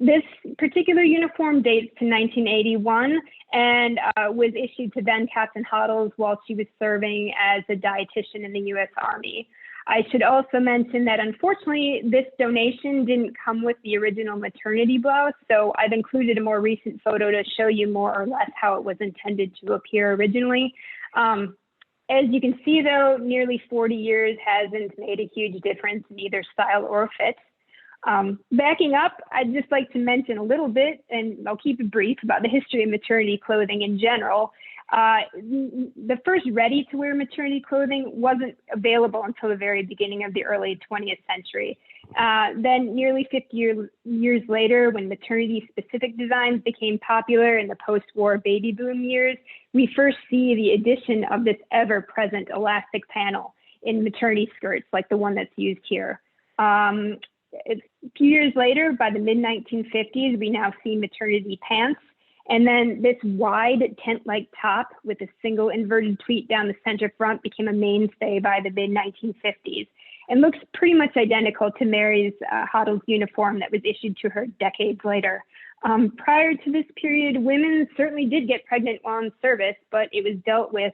This particular uniform dates to 1981 and was issued to then Captain Hoddles while she was serving as a dietitian in the U.S. Army. I should also mention that unfortunately, this donation didn't come with the original maternity blouse, so I've included a more recent photo to show you more or less how it was intended to appear originally. As you can see, though, nearly 40 years hasn't made a huge difference in either style or fit. Backing up, I'd just like to mention a little bit, and I'll keep it brief, about the history of maternity clothing in general. The first ready-to-wear maternity clothing wasn't available until the very beginning of the early 20th century. Then nearly 50 years later, when maternity-specific designs became popular in the post-war baby boom years, we first see the addition of this ever-present elastic panel in maternity skirts, like the one that's used here. A few years later, by the mid-1950s, we now see maternity pants. And then this wide tent-like top with a single inverted pleat down the center front became a mainstay by the mid-1950s and looks pretty much identical to Mary's Hoddles uniform that was issued to her decades later. Prior to this period, women certainly did get pregnant while in service, but it was dealt with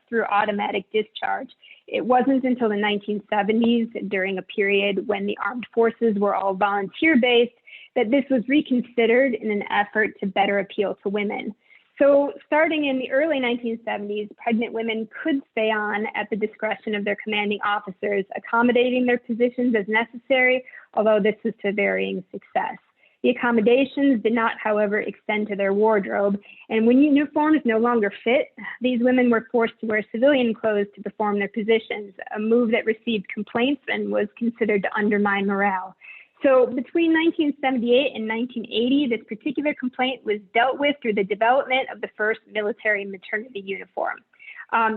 through automatic discharge. It wasn't until the 1970s, during a period when the armed forces were all volunteer-based, that this was reconsidered in an effort to better appeal to women. So starting in the early 1970s, pregnant women could stay on at the discretion of their commanding officers, accommodating their positions as necessary, although this was to varying success. The accommodations did not, however, extend to their wardrobe, and when uniforms no longer fit, these women were forced to wear civilian clothes to perform their positions, a move that received complaints and was considered to undermine morale. So between 1978 and 1980, this particular complaint was dealt with through the development of the first military maternity uniform.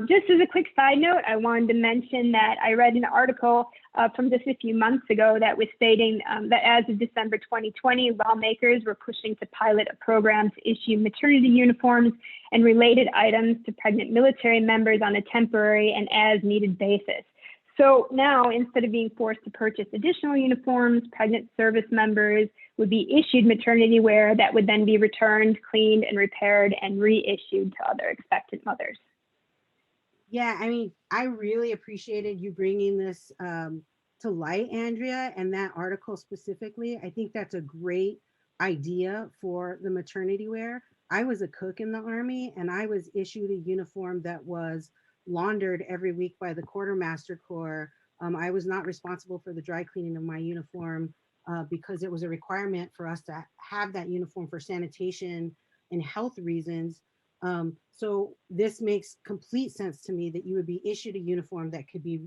Just as a quick side note, I wanted to mention that I read an article from just a few months ago that was stating that as of December 2020, lawmakers were pushing to pilot a program to issue maternity uniforms and related items to pregnant military members on a temporary and as-needed basis. So now, instead of being forced to purchase additional uniforms, pregnant service members would be issued maternity wear that would then be returned, cleaned, and repaired and reissued to other expectant mothers. Yeah, I mean, I really appreciated you bringing this to light, Andrea, and that article specifically. I think that's a great idea for the maternity wear. I was a cook in the Army, and I was issued a uniform that was laundered every week by the Quartermaster Corps. I was not responsible for the dry cleaning of my uniform because it was a requirement for us to have that uniform for sanitation and health reasons. So this makes complete sense to me that you would be issued a uniform that could be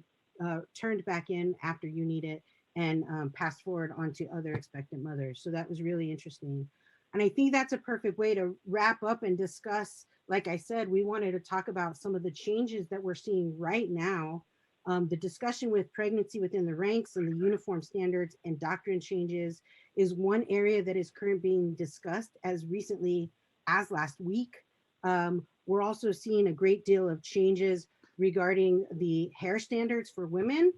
turned back in after you need it and passed forward onto other expectant mothers. So that was really interesting. And I think that's a perfect way to wrap up and discuss. Like I said, we wanted to talk about some of the changes that we're seeing right now. The discussion with pregnancy within the ranks and the uniform standards and doctrine changes is one area that is currently being discussed as recently as last week. We're also seeing a great deal of changes regarding the hair standards for women,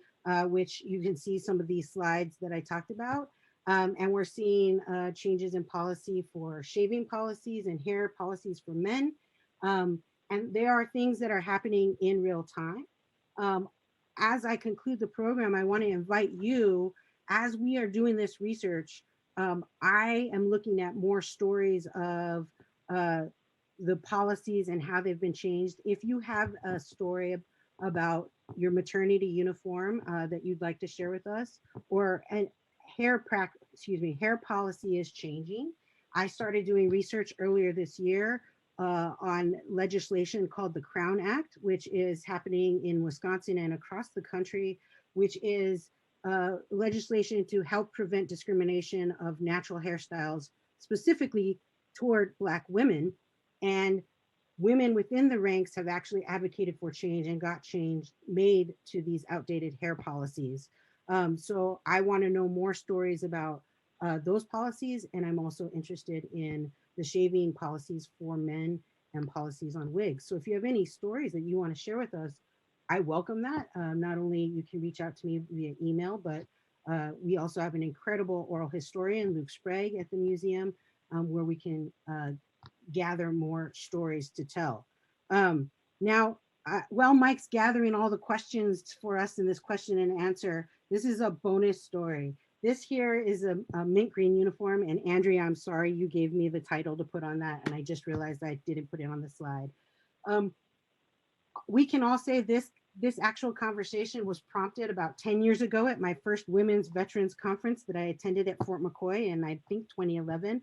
which you can see some of these slides that I talked about. And we're seeing changes in policy for shaving policies and hair policies for men. And there are things that are happening in real time. Um, as I conclude the program, I want to invite you, as we are doing this research, I am looking at more stories of uh, the policies and how they've been changed. If you have a story about your maternity uniform that you'd like to share with us, or an hair policy is changing. I started doing research earlier this year on legislation called the Crown Act, which is happening in Wisconsin and across the country, which is legislation to help prevent discrimination of natural hairstyles, specifically toward Black women. And women within the ranks have actually advocated for change and got change made to these outdated hair policies. So I want to know more stories about those policies, and I'm also interested in the shaving policies for men and policies on wigs. So if you have any stories that you want to share with us, I welcome that. Not only you can reach out to me via email, but we also have an incredible oral historian, Luke Sprague, at the museum, where we can gather more stories to tell. Now, while Mike's gathering all the questions for us in this question and answer, this is a bonus story. This here is a mint green uniform. And Andrea, I'm sorry you gave me the title to put on that. And I just realized I didn't put it on the slide. Um, we can all say this actual conversation was prompted about 10 years ago at my first Women's Veterans Conference that I attended at Fort McCoy in, I think, 2011.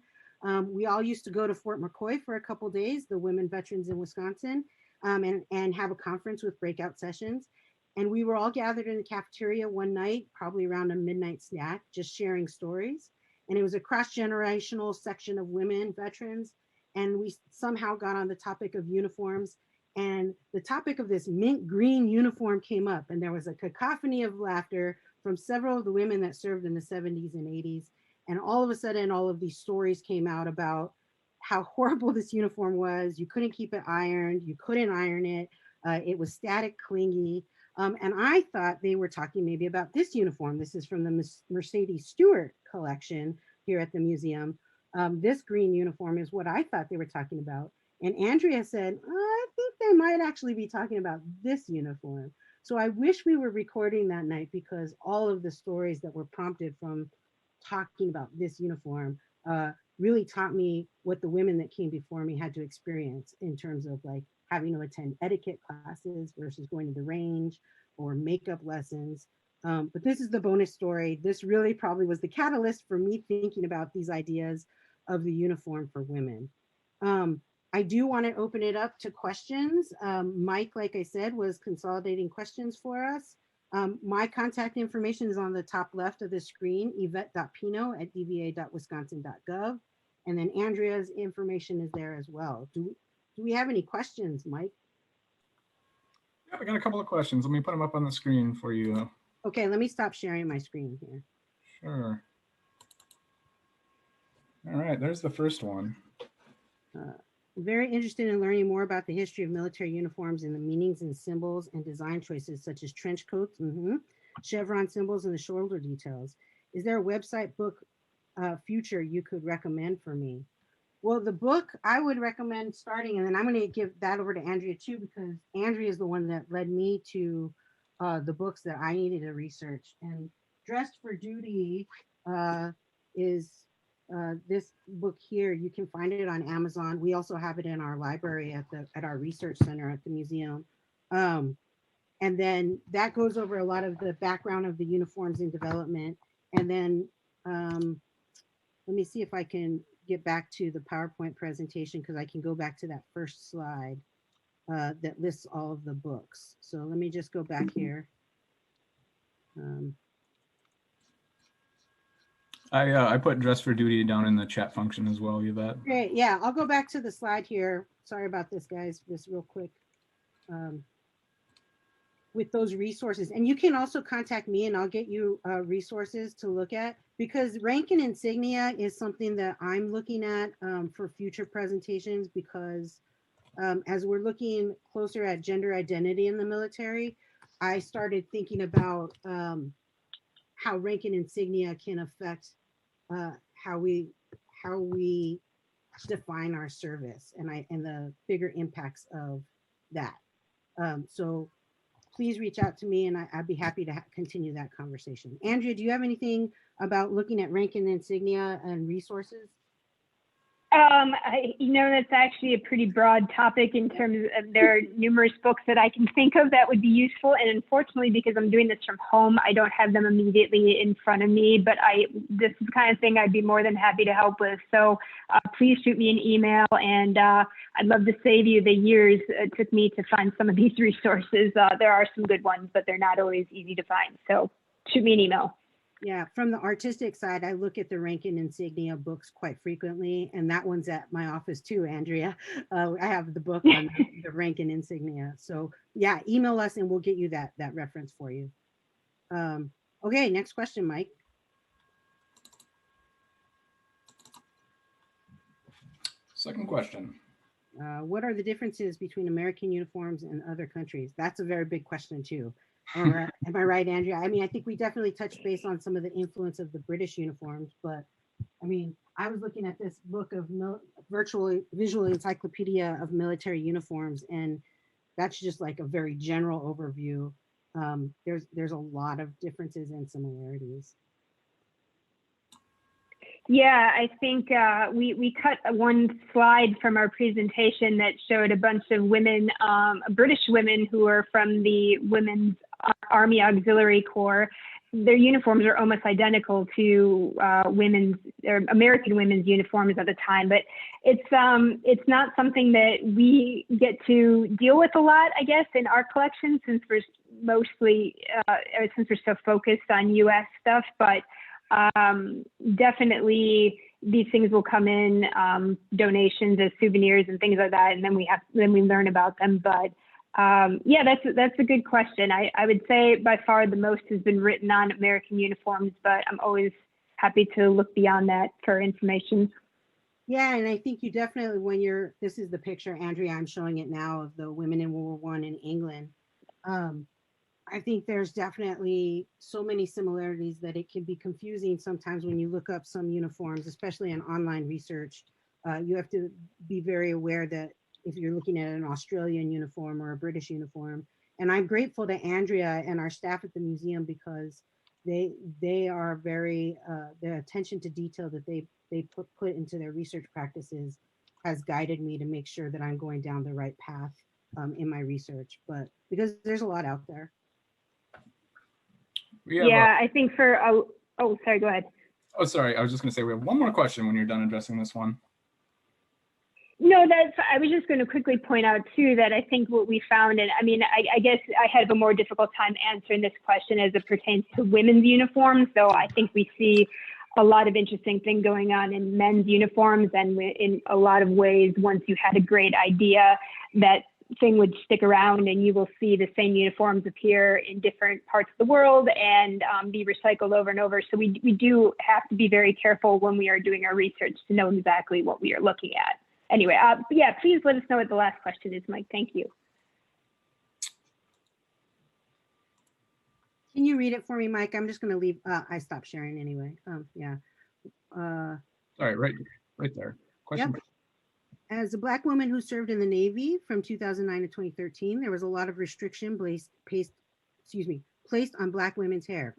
We all used to go to Fort McCoy for a couple days, the women veterans in Wisconsin, and have a conference with breakout sessions. And we were all gathered in the cafeteria one night, probably around a midnight snack, just sharing stories. And it was a cross generational section of women veterans. And we somehow got on the topic of uniforms. And the topic of this mint green uniform came up, and there was a cacophony of laughter from several of the women that served in the 70s and 80s. And all of a sudden, all of these stories came out about how horrible this uniform was. You couldn't keep it ironed, you couldn't iron it, it was static, clingy. And I thought they were talking maybe about this uniform. This is from the Mercedes Stewart collection here at the museum. This green uniform is what I thought they were talking about. And Andrea said, I think they might actually be talking about this uniform. So I wish we were recording that night, because all of the stories that were prompted from talking about this uniform really taught me what the women that came before me had to experience in terms of like having to attend etiquette classes versus going to the range or makeup lessons. But this is the bonus story. This really probably was the catalyst for me thinking about these ideas of the uniform for women. I do want to open it up to questions. Mike, like I said, was consolidating questions for us. My contact information is on the top left of the screen, yvette.pino@dva.wisconsin.gov. And then Andrea's information is there as well. Do we have any questions, Mike? Yeah, I got a couple of questions. Let me put them up on the screen for you. Okay, let me stop sharing my screen here. Sure. All right, there's the first one. Very interested in learning more about the history of military uniforms and the meanings and symbols and design choices such as trench coats, chevron symbols, and the shoulder details. Is there a website, book, future you could recommend for me? Well, the book I would recommend starting, and then I'm going to give that over to Andrea too, because Andrea is the one that led me to the books that I needed to research. And Dressed for Duty is this book here. You can find it on Amazon. We also have it in our library at our research center at the museum. And then that goes over a lot of the background of the uniforms in development. And then let me see if I can get back to the PowerPoint presentation, because I can go back to that first slide that lists all of the books. So let me just go back here. I put dress for duty down in the chat function as well, Yvette. Great. Yeah, I'll go back to the slide here. Sorry about this, guys. Just real quick. Um, with those resources. And you can also contact me and I'll get you resources to look at, because rank and insignia is something that I'm looking at for future presentations, because as we're looking closer at gender identity in the military, I started thinking about how rank and insignia can affect uh, how we how we define our service, and the bigger impacts of that. So please reach out to me and I'd be happy to continue that conversation. Andrea, do you have anything about looking at rank and insignia and resources? That's actually a pretty broad topic in terms of there are numerous books that I can think of that would be useful. And unfortunately, because I'm doing this from home, I don't have them immediately in front of me, but this is the kind of thing I'd be more than happy to help with. So please shoot me an email, and I'd love to save you the years it took me to find some of these resources. There are some good ones, but they're not always easy to find. So shoot me an email. Yeah, from the artistic side, I look at the rank and insignia books quite frequently, and that one's at my office too, Andrea. I have the book on the rank and insignia. So yeah, email us and we'll get you that reference for you. Okay, next question, Mike. Second question. What are the differences between American uniforms and other countries? That's a very big question too. Or am I right, Andrea? I mean, I think we definitely touched base on some of the influence of the British uniforms, but I mean, I was looking at this book of visual encyclopedia of military uniforms, and that's just like a very general overview. There's a lot of differences and similarities. Yeah, I think we cut one slide from our presentation that showed a bunch of women, British women who are from the Women's Army Auxiliary Corps. Their uniforms are almost identical to American women's uniforms at the time, but it's not something that we get to deal with a lot, I guess, in our collection, since we're so focused on U.S. stuff. But definitely these things will come in donations as souvenirs and things like that, and then we learn about them. But yeah, that's a good question. I would say by far the most has been written on American uniforms, but I'm always happy to look beyond that for information. Yeah, and I think you definitely, this is the picture, Andrea, I'm showing it now, of the women in World War I in England. I think there's definitely so many similarities that it can be confusing sometimes when you look up some uniforms, especially in online research. You have to be very aware that if you're looking at an Australian uniform or a British uniform. And I'm grateful to Andrea and our staff at the museum, because they are very, their attention to detail that they put into their research practices has guided me to make sure that I'm going down the right path in my research, but because there's a lot out there. I think sorry, go ahead. Oh, sorry. I was just going to say we have one more question when you're done addressing this one. No, I was just going to quickly point out too that I think what we found, and I mean, I guess I had a more difficult time answering this question as it pertains to women's uniforms. So I think we see a lot of interesting thing going on in men's uniforms, and in a lot of ways, once you had a great idea, that thing would stick around, and you will see the same uniforms appear in different parts of the world and be recycled over and over. So we do have to be very careful when we are doing our research to know exactly what we are looking at. Anyway, yeah, please let us know what the last question is, Mike. Thank you. Can you read it for me, Mike? I'm just going to leave. I stopped sharing anyway. Yeah. Sorry, right there. Question. Yep. As a Black woman who served in the Navy from 2009 to 2013, there was a lot of restriction placed on Black women's hair.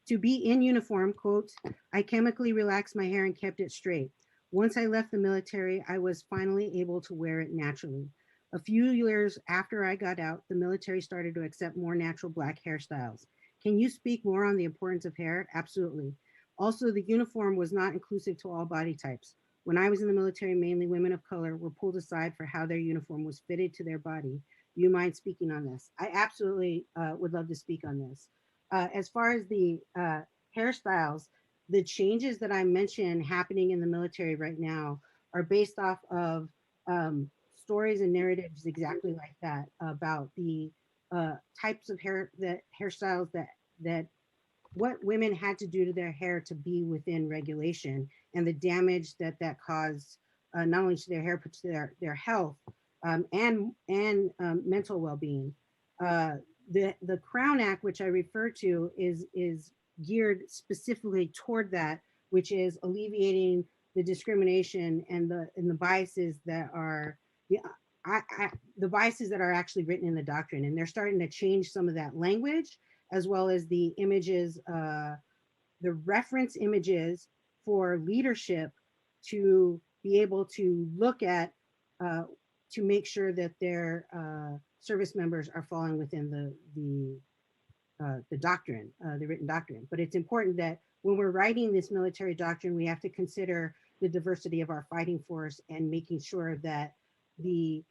To be in uniform, quote, I chemically relaxed my hair and kept it straight. Once I left the military, I was finally able to wear it naturally. A few years after I got out, the military started to accept more natural Black hairstyles. Can you speak more on the importance of hair? Absolutely. Also, the uniform was not inclusive to all body types. When I was in the military, mainly women of color were pulled aside for how their uniform was fitted to their body. Do you mind speaking on this? I absolutely would love to speak on this. As far as the hairstyles, the changes that I mentioned happening in the military right now are based off of stories and narratives exactly like that about the types of hairstyles that what women had to do to their hair to be within regulation, and the damage that that caused, not only to their hair but to their health, and mental well-being. The Crown Act, which I refer to, is geared specifically toward that, which is alleviating the discrimination and the biases that are the the biases that are actually written in the doctrine, and they're starting to change some of that language, as well as the images, the reference images for leadership, to be able to look at, uh, to make sure that their service members are falling within the doctrine, the written doctrine. But it's important that when we're writing this military doctrine, we have to consider the diversity of our fighting force and making sure that the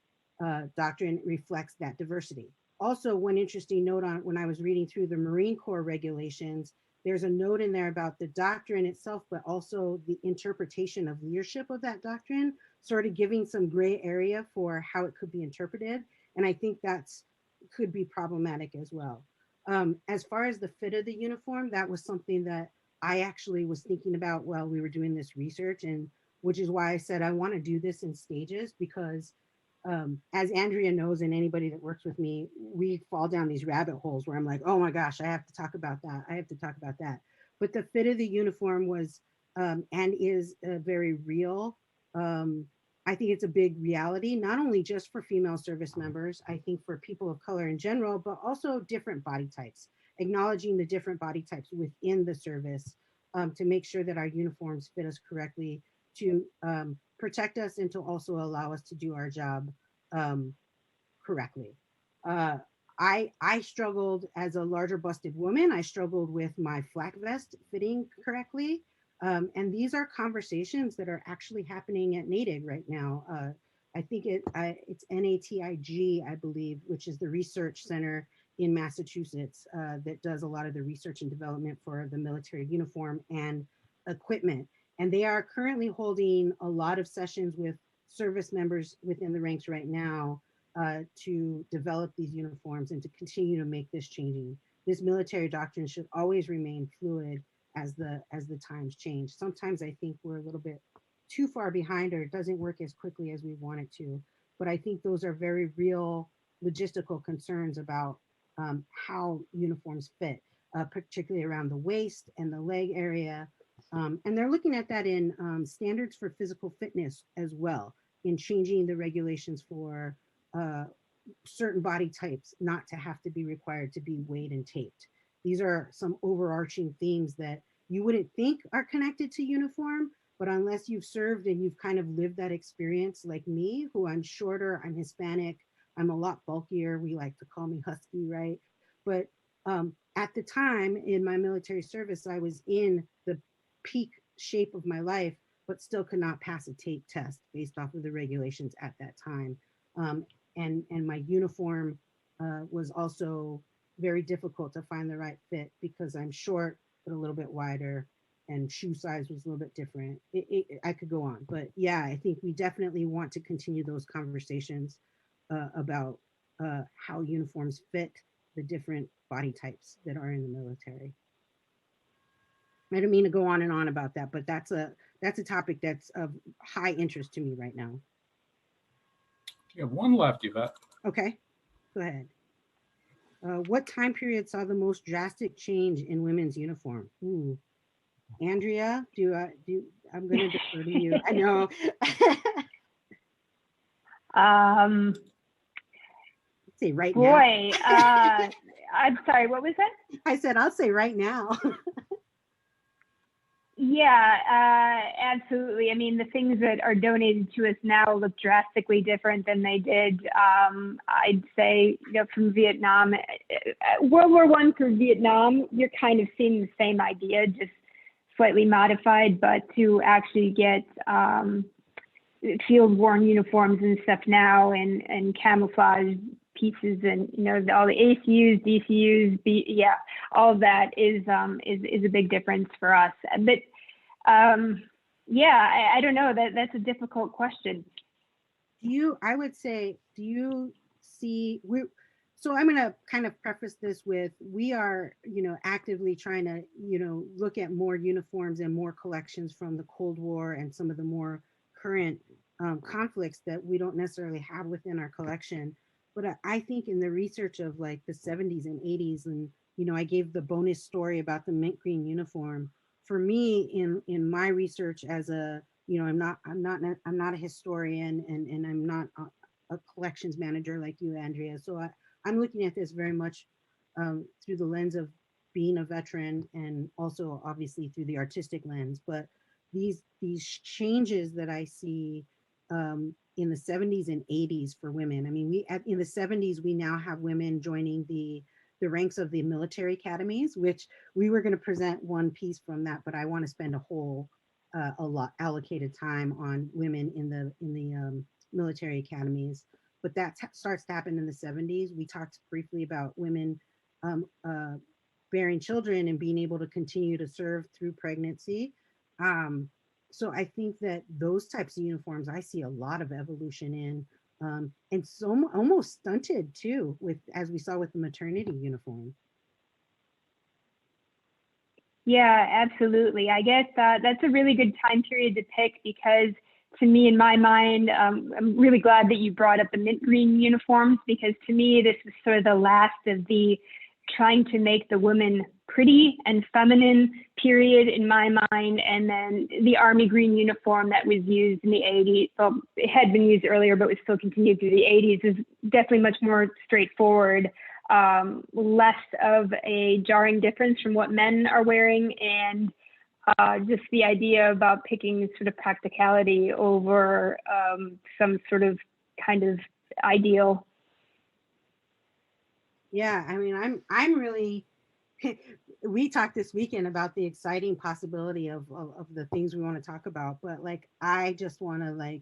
doctrine reflects that diversity. Also, one interesting note on when I was reading through the Marine Corps regulations, there's a note in there about the doctrine itself, but also the interpretation of leadership of that doctrine, sort of giving some gray area for how it could be interpreted. And I think that's could be problematic as well. As far as the fit of the uniform, that was something that I actually was thinking about while we were doing this research, and which is why I said I want to do this in stages, because as Andrea knows, and anybody that works with me, we fall down these rabbit holes where I'm like, oh my gosh, I have to talk about that. I have to talk about that. But the fit of the uniform was, and is, very real. I think it's a big reality, not only just for female service members, I think for people of color in general, but also different body types, acknowledging the different body types within the service, to make sure that our uniforms fit us correctly, to protect us, and to also allow us to do our job um, correctly. Uh, I struggled as a larger busted woman. I struggled with my flak vest fitting correctly. And these are conversations that are actually happening at NATIG right now. I think it's NATIG, I believe, which is the research center in Massachusetts, that does a lot of the research and development for the military uniform and equipment. And they are currently holding a lot of sessions with service members within the ranks right now, to develop these uniforms and to continue to make this changing. This military doctrine should always remain fluid as the times change. Sometimes I think we're a little bit too far behind, or it doesn't work as quickly as we want it to. But I think those are very real logistical concerns about how uniforms fit, particularly around the waist and the leg area. And they're looking at that in standards for physical fitness as well, in changing the regulations for uh, certain body types not to have to be required to be weighed and taped. These are some overarching themes that you wouldn't think are connected to uniform, but unless you've served and you've kind of lived that experience, like me, who I'm shorter, I'm Hispanic, I'm a lot bulkier. We like to call me husky, right? But at the time in my military service, I was in the peak shape of my life, but still could not pass a tape test based off of the regulations at that time. Um, and my uniform was also very difficult to find the right fit because I'm short but a little bit wider, and shoe size was a little bit different. I could go on, but yeah, I think we definitely want to continue those conversations about how uniforms fit the different body types that are in the military. I don't mean to go on and on about that, but that's a topic that's of high interest to me right now. You have one left, Yvette. Okay, go ahead. What time period saw the most drastic change in women's uniform? Ooh, Andrea, I'm going to defer to you. I know. Say right now. Boy, I'm sorry, what was that? I said I'll say right now. Yeah, absolutely. I mean, the things that are donated to us now look drastically different than they did. I'd say, from Vietnam, World War I through Vietnam, you're kind of seeing the same idea, just slightly modified. But to actually get field-worn uniforms and stuff now, and camouflage pieces, and all the ACUs, DCUs, all of that is a big difference for us. But yeah, I don't know, that's a difficult question. I would say, do you see, so I'm going to kind of preface this with, we are, actively trying to, look at more uniforms and more collections from the Cold War and some of the more current conflicts that we don't necessarily have within our collection. But I think in the research of like the 70s and 80s, and, I gave the bonus story about the mint green uniform. For me, in my research as a, I'm not a historian, and I'm not a collections manager like you, Andrea. So I'm looking at this very much through the lens of being a veteran, and also obviously through the artistic lens. But these changes that I see in the 70s and 80s for women. I mean, in the 70s we now have women joining the ranks of the military academies, which we were going to present one piece from that, but I want to spend a lot allocated time on women in the military academies. But that starts to happen in the 70s. We talked briefly about women bearing children and being able to continue to serve through pregnancy. So I think that those types of uniforms, I see a lot of evolution in, and so almost stunted too, with, as we saw with the maternity uniform. Yeah, absolutely. I guess that's a really good time period to pick, because to me, in my mind, I'm really glad that you brought up the mint green uniforms, because to me, this was sort of the last of the trying to make the woman pretty and feminine period in my mind. And then the army green uniform that was used in the 80s, well, it had been used earlier, but was still continued through the 80s, is definitely much more straightforward, less of a jarring difference from what men are wearing, and just the idea about picking sort of practicality over some sort of kind of ideal. Yeah, I mean, I'm really. We talked this weekend about the exciting possibility of the things we want to talk about, but like I just want to like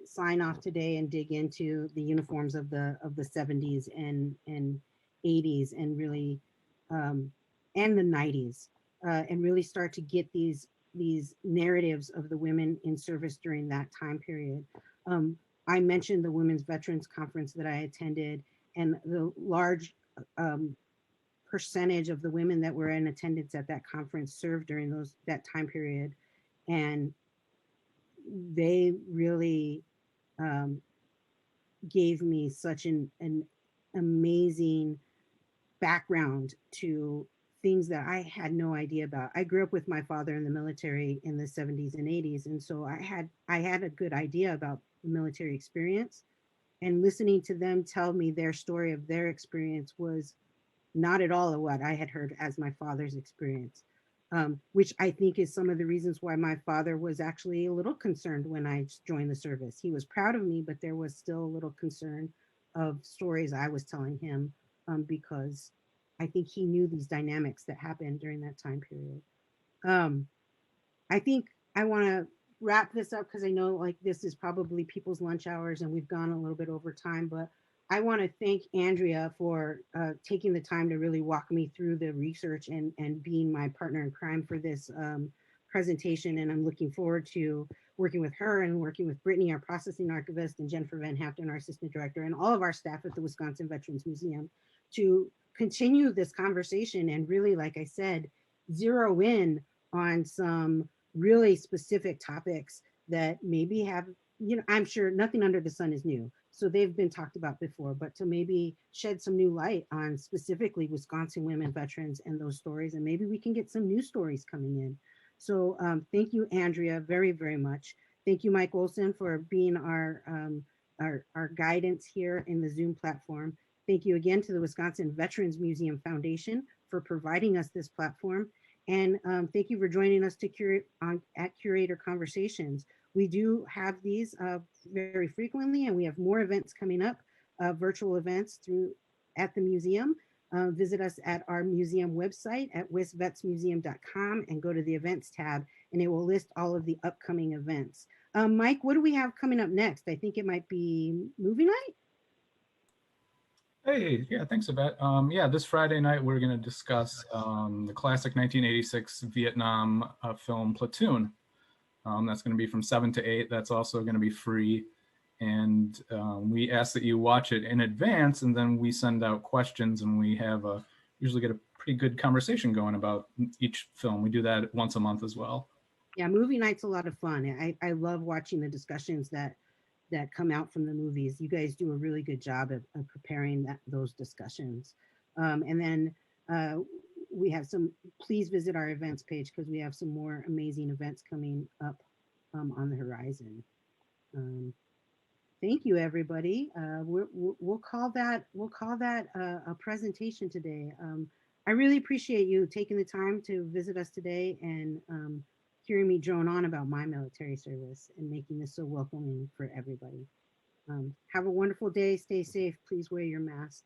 sign off today and dig into the uniforms of the 70s and 80s, and really and the 90s, and really start to get these narratives of the women in service during that time period. I mentioned the Women's Veterans Conference that I attended, and the large percentage of the women that were in attendance at that conference served during that time period, and they really gave me such an amazing background to things that I had no idea about. I grew up with my father in the military in the 70s and 80s, and so I had a good idea about the military experience, and listening to them tell me their story of their experience was not at all what I had heard as my father's experience, which I think is some of the reasons why my father was actually a little concerned when I joined the service. He was proud of me, but there was still a little concern of stories I was telling him, because I think he knew these dynamics that happened during that time period. Um, I think I want to wrap this up, because I know like this is probably people's lunch hours and we've gone a little bit over time, but I want to thank Andrea for taking the time to really walk me through the research, and being my partner in crime for this presentation. And I'm looking forward to working with her and working with Brittany, our processing archivist, and Jennifer Van Haften, our assistant director, and all of our staff at the Wisconsin Veterans Museum, to continue this conversation and really, like I said, zero in on some really specific topics that maybe have, I'm sure nothing under the sun is new. So they've been talked about before, but to maybe shed some new light on specifically Wisconsin women veterans and those stories, and maybe we can get some new stories coming in. So thank you, Andrea, very, very much. Thank you, Mike Olson, for being our guidance here in the Zoom platform. Thank you again to the Wisconsin Veterans Museum Foundation for providing us this platform. And thank you for joining us at Curator Conversations. We do have these very frequently, and we have more events coming up, virtual events at the museum. Visit us at our museum website at wisvetsmuseum.com and go to the events tab, and it will list all of the upcoming events. Mike, what do we have coming up next? I think it might be movie night. Hey, yeah, thanks, Yvette. Yeah, this Friday night we're going to discuss the classic 1986 Vietnam film Platoon. That's going to be from 7 to 8. That's also going to be free. And we ask that you watch it in advance, and then we send out questions, and we have usually get a pretty good conversation going about each film. We do that once a month as well. Yeah, movie night's a lot of fun. I love watching the discussions that come out from the movies. You guys do a really good job of preparing those discussions. And then we have some, please visit our events page because we have some more amazing events coming up on the horizon. Um, thank you, everybody. We'll call that a presentation today. I really appreciate you taking the time to visit us today and hearing me drone on about my military service and making this so welcoming for everybody. Have a wonderful day. Stay safe. Please wear your mask.